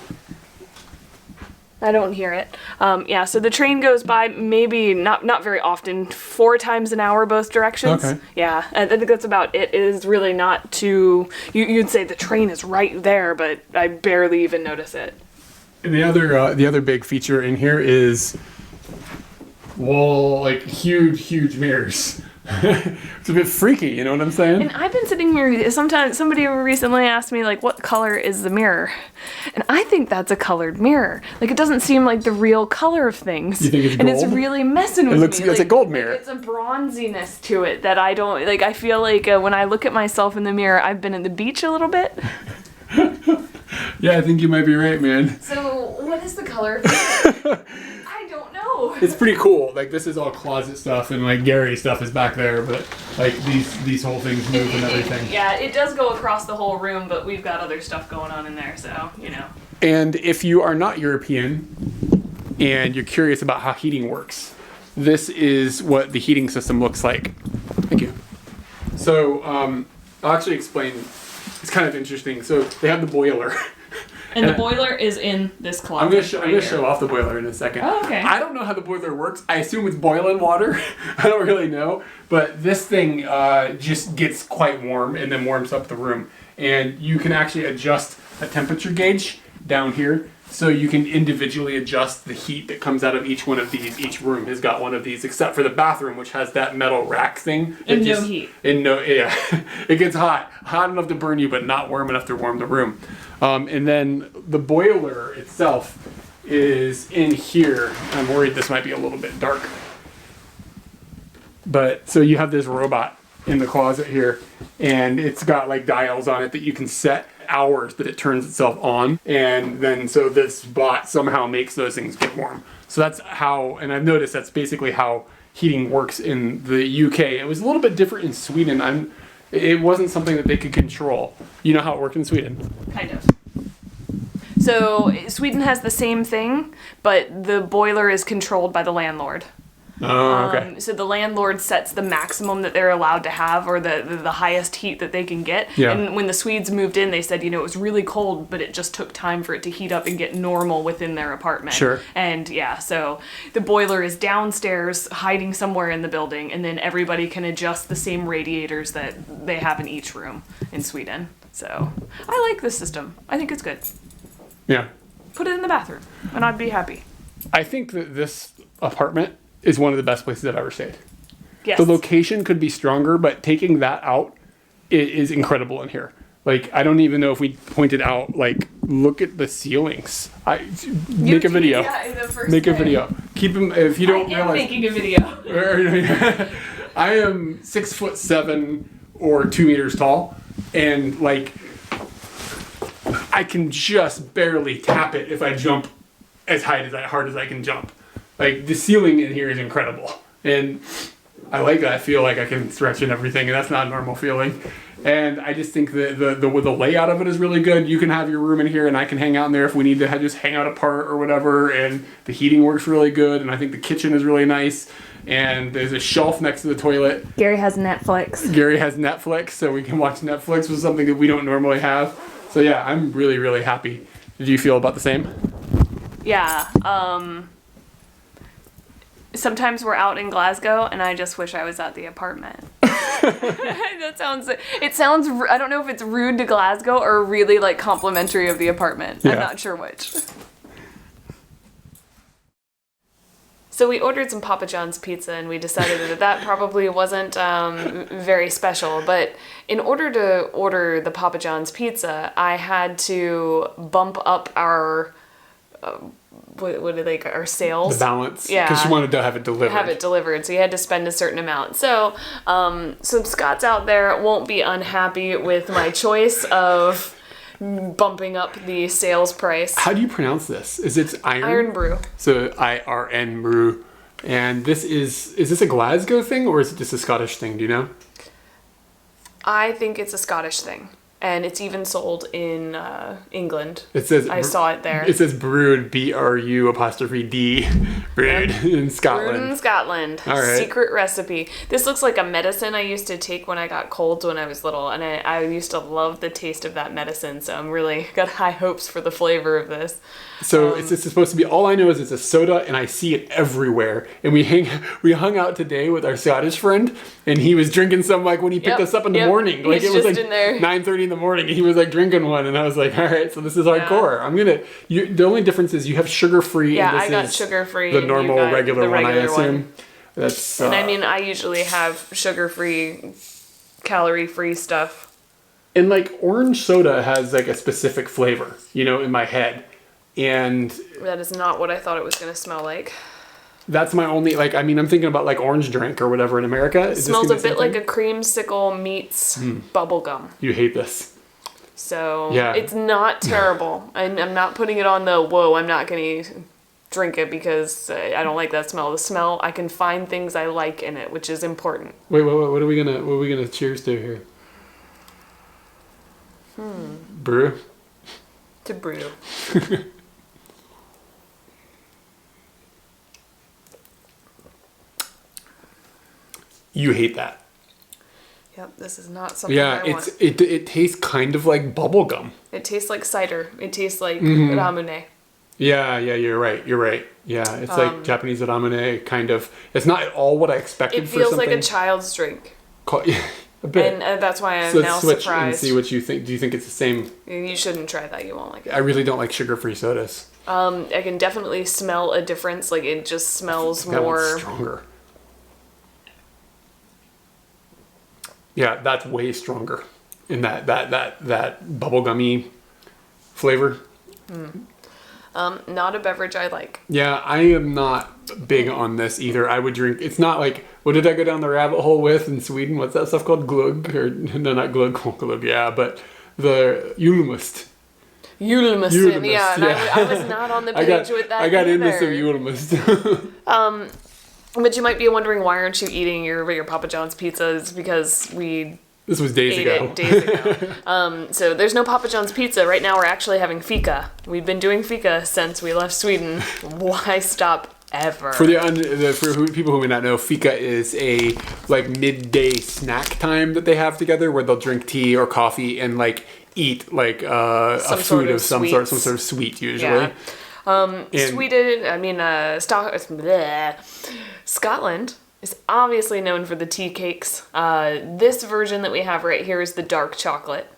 I don't hear it. Yeah, so the train goes by maybe not very often, 4 times an hour both directions. Okay. Yeah, I think that's about it. It is really not too, you'd say the train is right there, but I barely even notice it. And the other big feature in here is like huge mirrors. It's a bit freaky, you know what I'm saying? And I've been sitting here, sometimes somebody recently asked me, like, what color is the mirror? And I think that's a colored mirror. Like, it doesn't seem like the real color of things. You think it's And it's gold? really messing with me. It's a gold mirror. It's a bronziness to it that I don't, like, I feel like when I look at myself in the mirror, I've been at the beach a little bit. Yeah, I think you might be right, man. So, what is the color of the I don't know. It's pretty cool. Like, this is all closet stuff, and like Gary's stuff is back there, but like these whole things move and everything. Yeah, it does go across the whole room, but we've got other stuff going on in there, so, you know. And if you are not European and you're curious about how heating works, this is what the heating system looks like. Thank you. So I'll actually explain. It's kind of interesting. So they have the boiler. And the boiler is in this closet. I'm gonna show off the boiler in a second. Oh, okay. I don't know how the boiler works. I assume it's boiling water. I don't really know. But this thing just gets quite warm and then warms up the room. And you can actually adjust a temperature gauge down here. So you can individually adjust the heat that comes out of each one of these. Each room has got one of these, except for the bathroom, which has that metal rack thing. And no heat. Yeah. It gets hot enough to burn you, but not warm enough to warm the room. And then the boiler itself is in here. I'm worried this might be a little bit dark. But so you have this robot in the closet here, and it's got like dials on it that you can set hours that it turns itself on, and then so this bot somehow makes those things get warm. So that's how, and I've noticed that's basically how heating works in the UK. It was a little bit different in Sweden. It wasn't something that they could control. You know how it worked in Sweden? Kind of. So Sweden has the same thing, but the boiler is controlled by the landlord. Oh, okay. So the landlord sets the maximum that they're allowed to have, or the highest heat that they can get. Yeah. And when the Swedes moved in, they said, it was really cold, but it just took time for it to heat up and get normal within their apartment. Sure. And yeah, so the boiler is downstairs, hiding somewhere in the building, and then everybody can adjust the same radiators that they have in each room in Sweden. So I like this system. I think it's good. Yeah. Put it in the bathroom, and I'd be happy. I think that this apartment is one of the best places I've ever stayed. Yes. The location could be stronger, but taking that out is incredible in here. Like, I don't even know if we pointed out, like, look at the ceilings. Make a video. Yeah, the first Make a day. video. Keep them, if you don't I am realize. making a video. I am 6'7" or 2 meters tall, and like, I can just barely tap it if I jump as hard as I can jump. Like, the ceiling in here is incredible, and I like that. I feel like I can stretch and everything, and that's not a normal feeling. And I just think that the layout of it is really good. You can have your room in here, and I can hang out in there if we need to just hang out apart or whatever. And the heating works really good, and I think the kitchen is really nice. And there's a shelf next to the toilet. Gary has Netflix. Gary has Netflix, so we can watch Netflix, which is something that we don't normally have. So yeah, I'm really, really happy. Did you feel about the same? Yeah. Sometimes we're out in Glasgow, and I just wish I was at the apartment. It sounds, I don't know if it's rude to Glasgow or really like complimentary of the apartment. Yeah. I'm not sure which. So we ordered some Papa John's pizza, and we decided that probably wasn't very special. But in order to order the Papa John's pizza, I had to bump up our our sales? The balance. Yeah. Because she wanted to have it delivered. So you had to spend a certain amount. So some Scots out there won't be unhappy with my choice of bumping up the sales price. How do you pronounce this? Is it iron? Iron brew. So IRN brew. And this is this a Glasgow thing or is it just a Scottish thing? Do you know? I think it's a Scottish thing. And it's even sold in England. It says I saw it there. It says brewed BRU''D brewed in Scotland. Brewed in Scotland. All right. Secret recipe. This looks like a medicine I used to take when I got colds when I was little, and I used to love the taste of that medicine. So I'm really got high hopes for the flavor of this. So it's supposed to be. All I know is it's a soda, and I see it everywhere. And we hung out today with our Scottish friend, and he was drinking some like when he picked us up in the morning. Like He's it was just like in there. 9:30 in the morning, and he was like drinking one, and I was like, all right, so this is hardcore. The only difference is you have sugar free. Yeah, and this I got is sugar free. the normal regular one, I assume. One. That's. And I mean, I usually have sugar free, calorie free stuff. And like orange soda has like a specific flavor, in my head. And that is not what I thought it was going to smell like. That's my only, I'm thinking about like orange drink or whatever in America. It smells a bit like a creamsicle meets bubble gum. You hate this. So yeah. It's not terrible. I'm not putting it on the, whoa, I'm not going to drink it because I don't like that smell. The smell, I can find things I like in it, which is important. Wait, what are we gonna cheers to here? Brew? To brew. You hate that. Yep, this is not something I want. It tastes kind of like bubble gum. It tastes like cider. It tastes like ramune. Yeah, you're right. Yeah, it's like Japanese ramune, kind of. It's not at all what I expected for something. It feels like a child's drink. A bit. And that's why I'm Let's now switch surprised. and see what you think. Do you think it's the same? You shouldn't try that. You won't like it. I really don't like sugar-free sodas. I can definitely smell a difference. Like, it just smells That more... one's stronger. Yeah, that's way stronger in that bubblegummy flavor. Not a beverage I like. Yeah, I am not big on this either. I would drink. It's not like, what did I go down the rabbit hole with in Sweden? What's that stuff called? Glug? Or no, not glug. Glug. Yeah, but the Julmust. Julmust, yeah. And I was not on the page with that. I got either. into some Julmust. But you might be wondering, why aren't you eating your Papa John's pizzas? Because this was days ago. It days ago. So there's no Papa John's pizza. Right now we're actually having fika. We've been doing fika since we left Sweden. Why stop ever? For people who may not know, fika is a midday snack time that they have together where they'll drink tea or coffee and eat a food of some sort of sweet usually. Yeah. Scotland is obviously known for the tea cakes. This version that we have right here is the dark chocolate.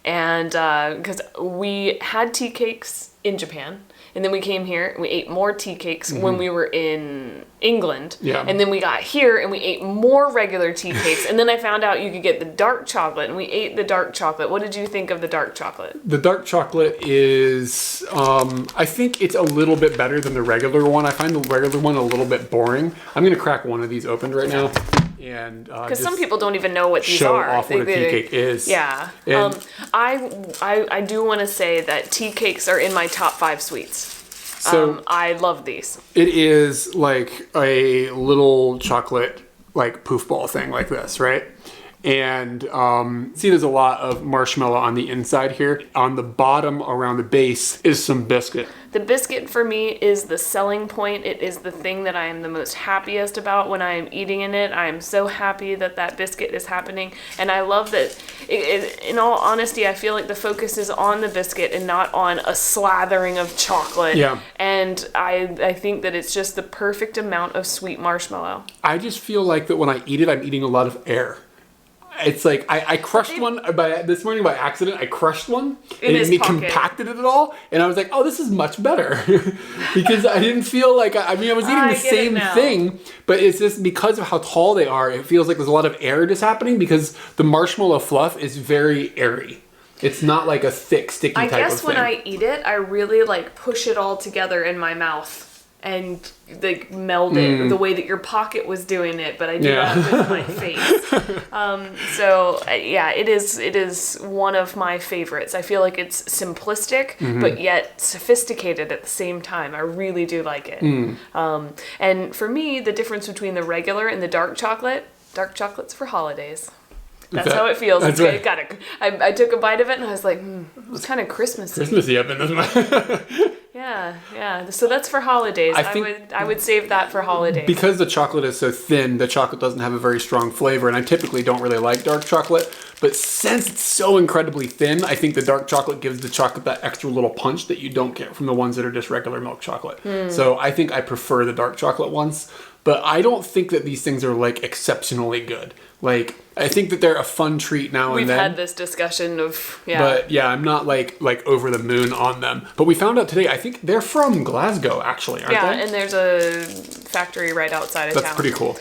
And because we had tea cakes in Japan, and then we came here and we ate more tea cakes when we were in England. Yeah. And then we got here and we ate more regular tea cakes. And then I found out you could get the dark chocolate, and we ate the dark chocolate. What did you think of the dark chocolate? The dark chocolate is, I think it's a little bit better than the regular one. I find the regular one a little bit boring. I'm going to crack one of these open right now. And because some people don't even know what these show are. Off what a tea cake is. Yeah. And I do want to say that tea cakes are in my top 5 sweets. So I love these. It is like a little chocolate poof ball thing like this, right? And see, there's a lot of marshmallow on the inside here. On the bottom around the base is some biscuit. The biscuit for me is the selling point. It is the thing that I am the most happiest about when I am eating in it. I am so happy that that biscuit is happening. And I love that, in all honesty, I feel like the focus is on the biscuit and not on a slathering of chocolate. Yeah. And I think that it's just the perfect amount of sweet marshmallow. I just feel like that when I eat it, I'm eating a lot of air. It's like I crushed one this morning by accident. I crushed one and it compacted it all, and I was like, "Oh, this is much better," because I didn't feel like I was eating the same thing, but it's just because of how tall they are. It feels like there's a lot of air just happening because the marshmallow fluff is very airy. It's not like a thick, sticky type of thing. I guess when I eat it, I really like push it all together in my mouth and like meld it the way that your pocket was doing it, but I do that with my face. So yeah, it is one of my favorites. I feel like it's simplistic, but yet sophisticated at the same time. I really do like it. And for me, the difference between the regular and the dark chocolate's for holidays. That's how it feels. That's right. I took a bite of it and I was like, it's kind of Christmassy. Christmassy up in this one. Yeah. So that's for holidays. I would save that for holidays. Because the chocolate is so thin, the chocolate doesn't have a very strong flavor, and I typically don't really like dark chocolate. But since it's so incredibly thin, I think the dark chocolate gives the chocolate that extra little punch that you don't get from the ones that are just regular milk chocolate. So I think I prefer the dark chocolate ones. But I don't think that these things are like exceptionally good. Like, I think that they're a fun treat now and then. We've had this discussion of, But yeah, I'm not like over the moon on them. But we found out today, I think they're from Glasgow, actually, aren't they? Yeah, and there's a factory right outside of town. That's pretty cool.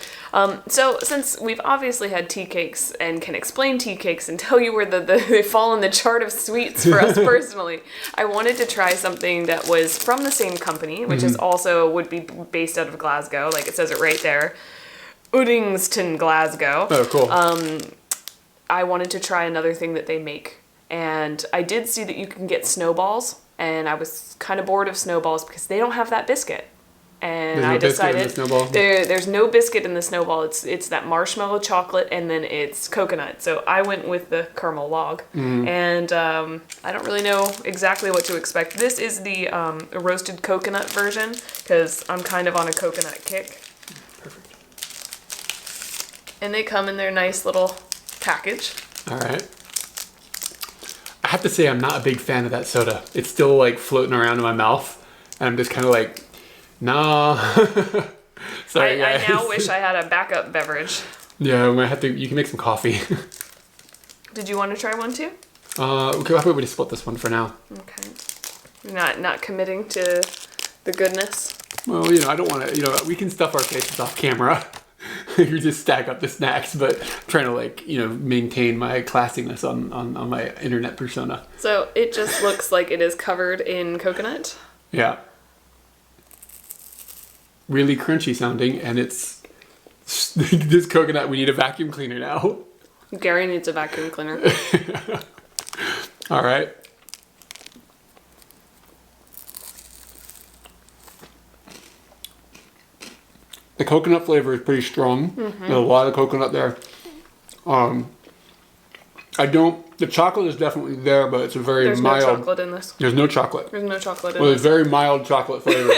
So since we've obviously had tea cakes and can explain tea cakes and tell you where they fall in the chart of sweets for us personally, I wanted to try something that was from the same company, which is also would be based out of Glasgow, like it says it right there. Uddingston, Glasgow. Oh, cool. I wanted to try another thing that they make. And I did see that you can get snowballs, and I was kind of bored of snowballs because they don't have that biscuit. And I decided there's no biscuit in the snowball. It's that marshmallow chocolate and then it's coconut. So I went with the caramel log. And I don't really know exactly what to expect. This is the roasted coconut version because I'm kind of on a coconut kick. Perfect. And they come in their nice little package. All right. I have to say I'm not a big fan of that soda. It's still like floating around in my mouth. And I'm just kind of like, no. Sorry, guys. I now wish I had a backup beverage. Yeah, we might have to. You can make some coffee. Did you want to try one too? Okay, how about we just split this one for now? Okay. You're not committing to the goodness? Well, I don't want to. We can stuff our faces off camera. You just stack up the snacks, but I'm trying to maintain my classiness on my internet persona. So it just looks like it is covered in coconut. Yeah. Really crunchy sounding, and it's this coconut. We need a vacuum cleaner now. Gary needs a vacuum cleaner. All right. The coconut flavor is pretty strong. There's a lot of coconut there. The chocolate is definitely there, but it's a very mild. There's no chocolate in this. There's no chocolate. There's no chocolate in this. It's very mild chocolate flavor.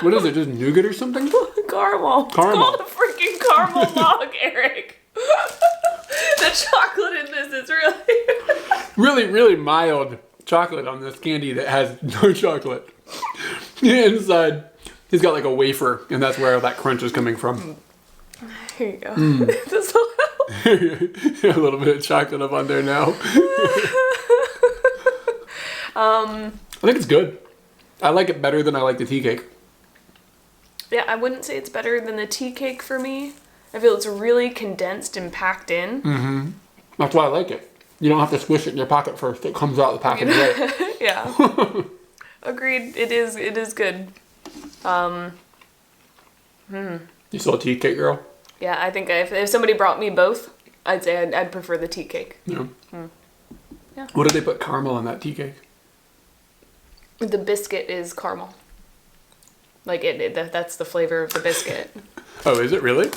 What is it, just nougat or something? Caramel. It's called a freaking caramel log, Eric. The chocolate in this is really, really mild chocolate on this candy that has no chocolate. Inside, he's got like a wafer, and that's where that crunch is coming from. Here you go. This will help. A little bit of chocolate up on there now. I think it's good. I like it better than I like the tea cake. Yeah, I wouldn't say it's better than the tea cake for me. I feel it's really condensed and packed in. Mm-hmm. That's why I like it. You don't have to squish it in your pocket first. It comes out the package right. Yeah. Agreed. It is good. You still a tea cake girl? Yeah, I think if somebody brought me both, I'd say I'd prefer the tea cake. Yeah. Yeah. What did they put caramel in that tea cake? The biscuit is caramel. Like that's the flavor of the biscuit. Oh, is it really?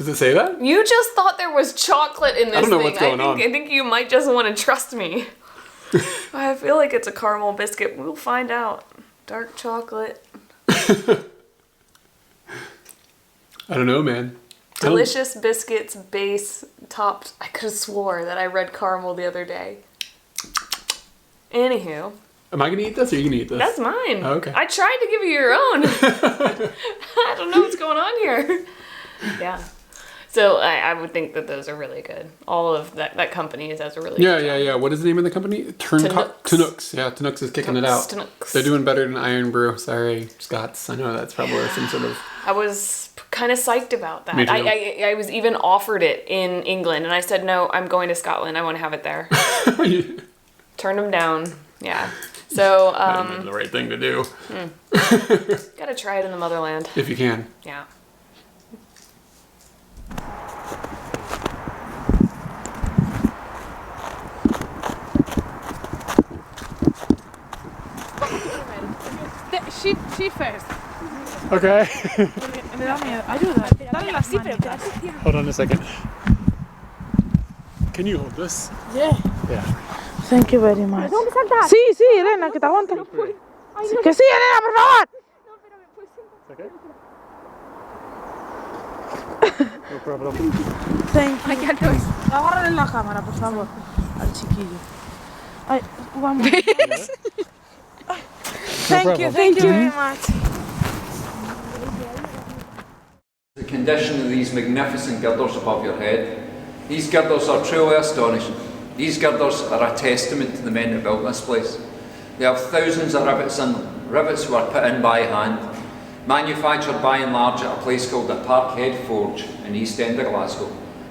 Does it say that? You just thought there was chocolate in this I don't know thing. what's going on. I think you might just want to trust me. I feel like it's a caramel biscuit. We'll find out. Dark chocolate. I don't know, man. Delicious biscuits, base, topped. I could have swore that I read caramel the other day. Anywho. Am I gonna eat this or are you gonna eat this? That's mine. Oh, okay. I tried to give you your own. I don't know what's going on here. Yeah. So I would think that those are really good. All of that company does a really good job. Yeah. What is the name of the company? Tanooks. Yeah, Tanooks is kicking it out. Tanooks. They're doing better than Iron Brew. Sorry, Scots. I know that's probably some sort of... I was kind of psyched about that. Me too. I was even offered it in England, and I said, no, I'm going to Scotland. I want to have it there. Turned them down. Yeah. So, That's the right thing to do. gotta try it in the motherland. If you can. Yeah. She first. Okay. Me da miedo. Ayuda. Dale las manos. Hold on a second. Can you hold this? Yeah. Yeah. Thank you very much. Sí, sí, Elena, que te aguanta. Que sí, Elena, por favor. Okay. No problem. Thank you. Agárrale en la cámara, por favor, al chiquillo. Ay, vamos. Thank you very much. The condition of these magnificent girders above your head. These girders are truly astonishing. These girders are a testament to the men that built this place. They have thousands of rivets in them, rivets were put in by hand, manufactured by and large at a place called the Parkhead Forge in the East End of Glasgow,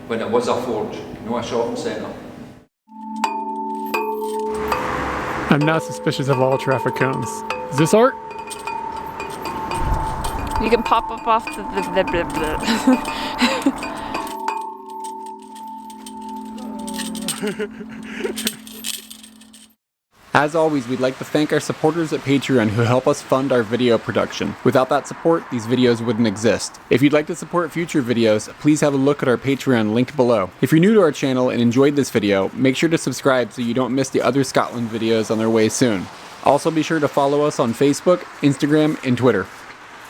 when it was a forge, no a shopping centre. I'm not suspicious of all traffic cones. Is this art? You can pop up off As always, we'd like to thank our supporters at Patreon who help us fund our video production. Without that support, these videos wouldn't exist. If you'd like to support future videos, please have a look at our Patreon linked below. If you're new to our channel and enjoyed this video, make sure to subscribe so you don't miss the other Scotland videos on their way soon. Also be sure to follow us on Facebook, Instagram, and Twitter.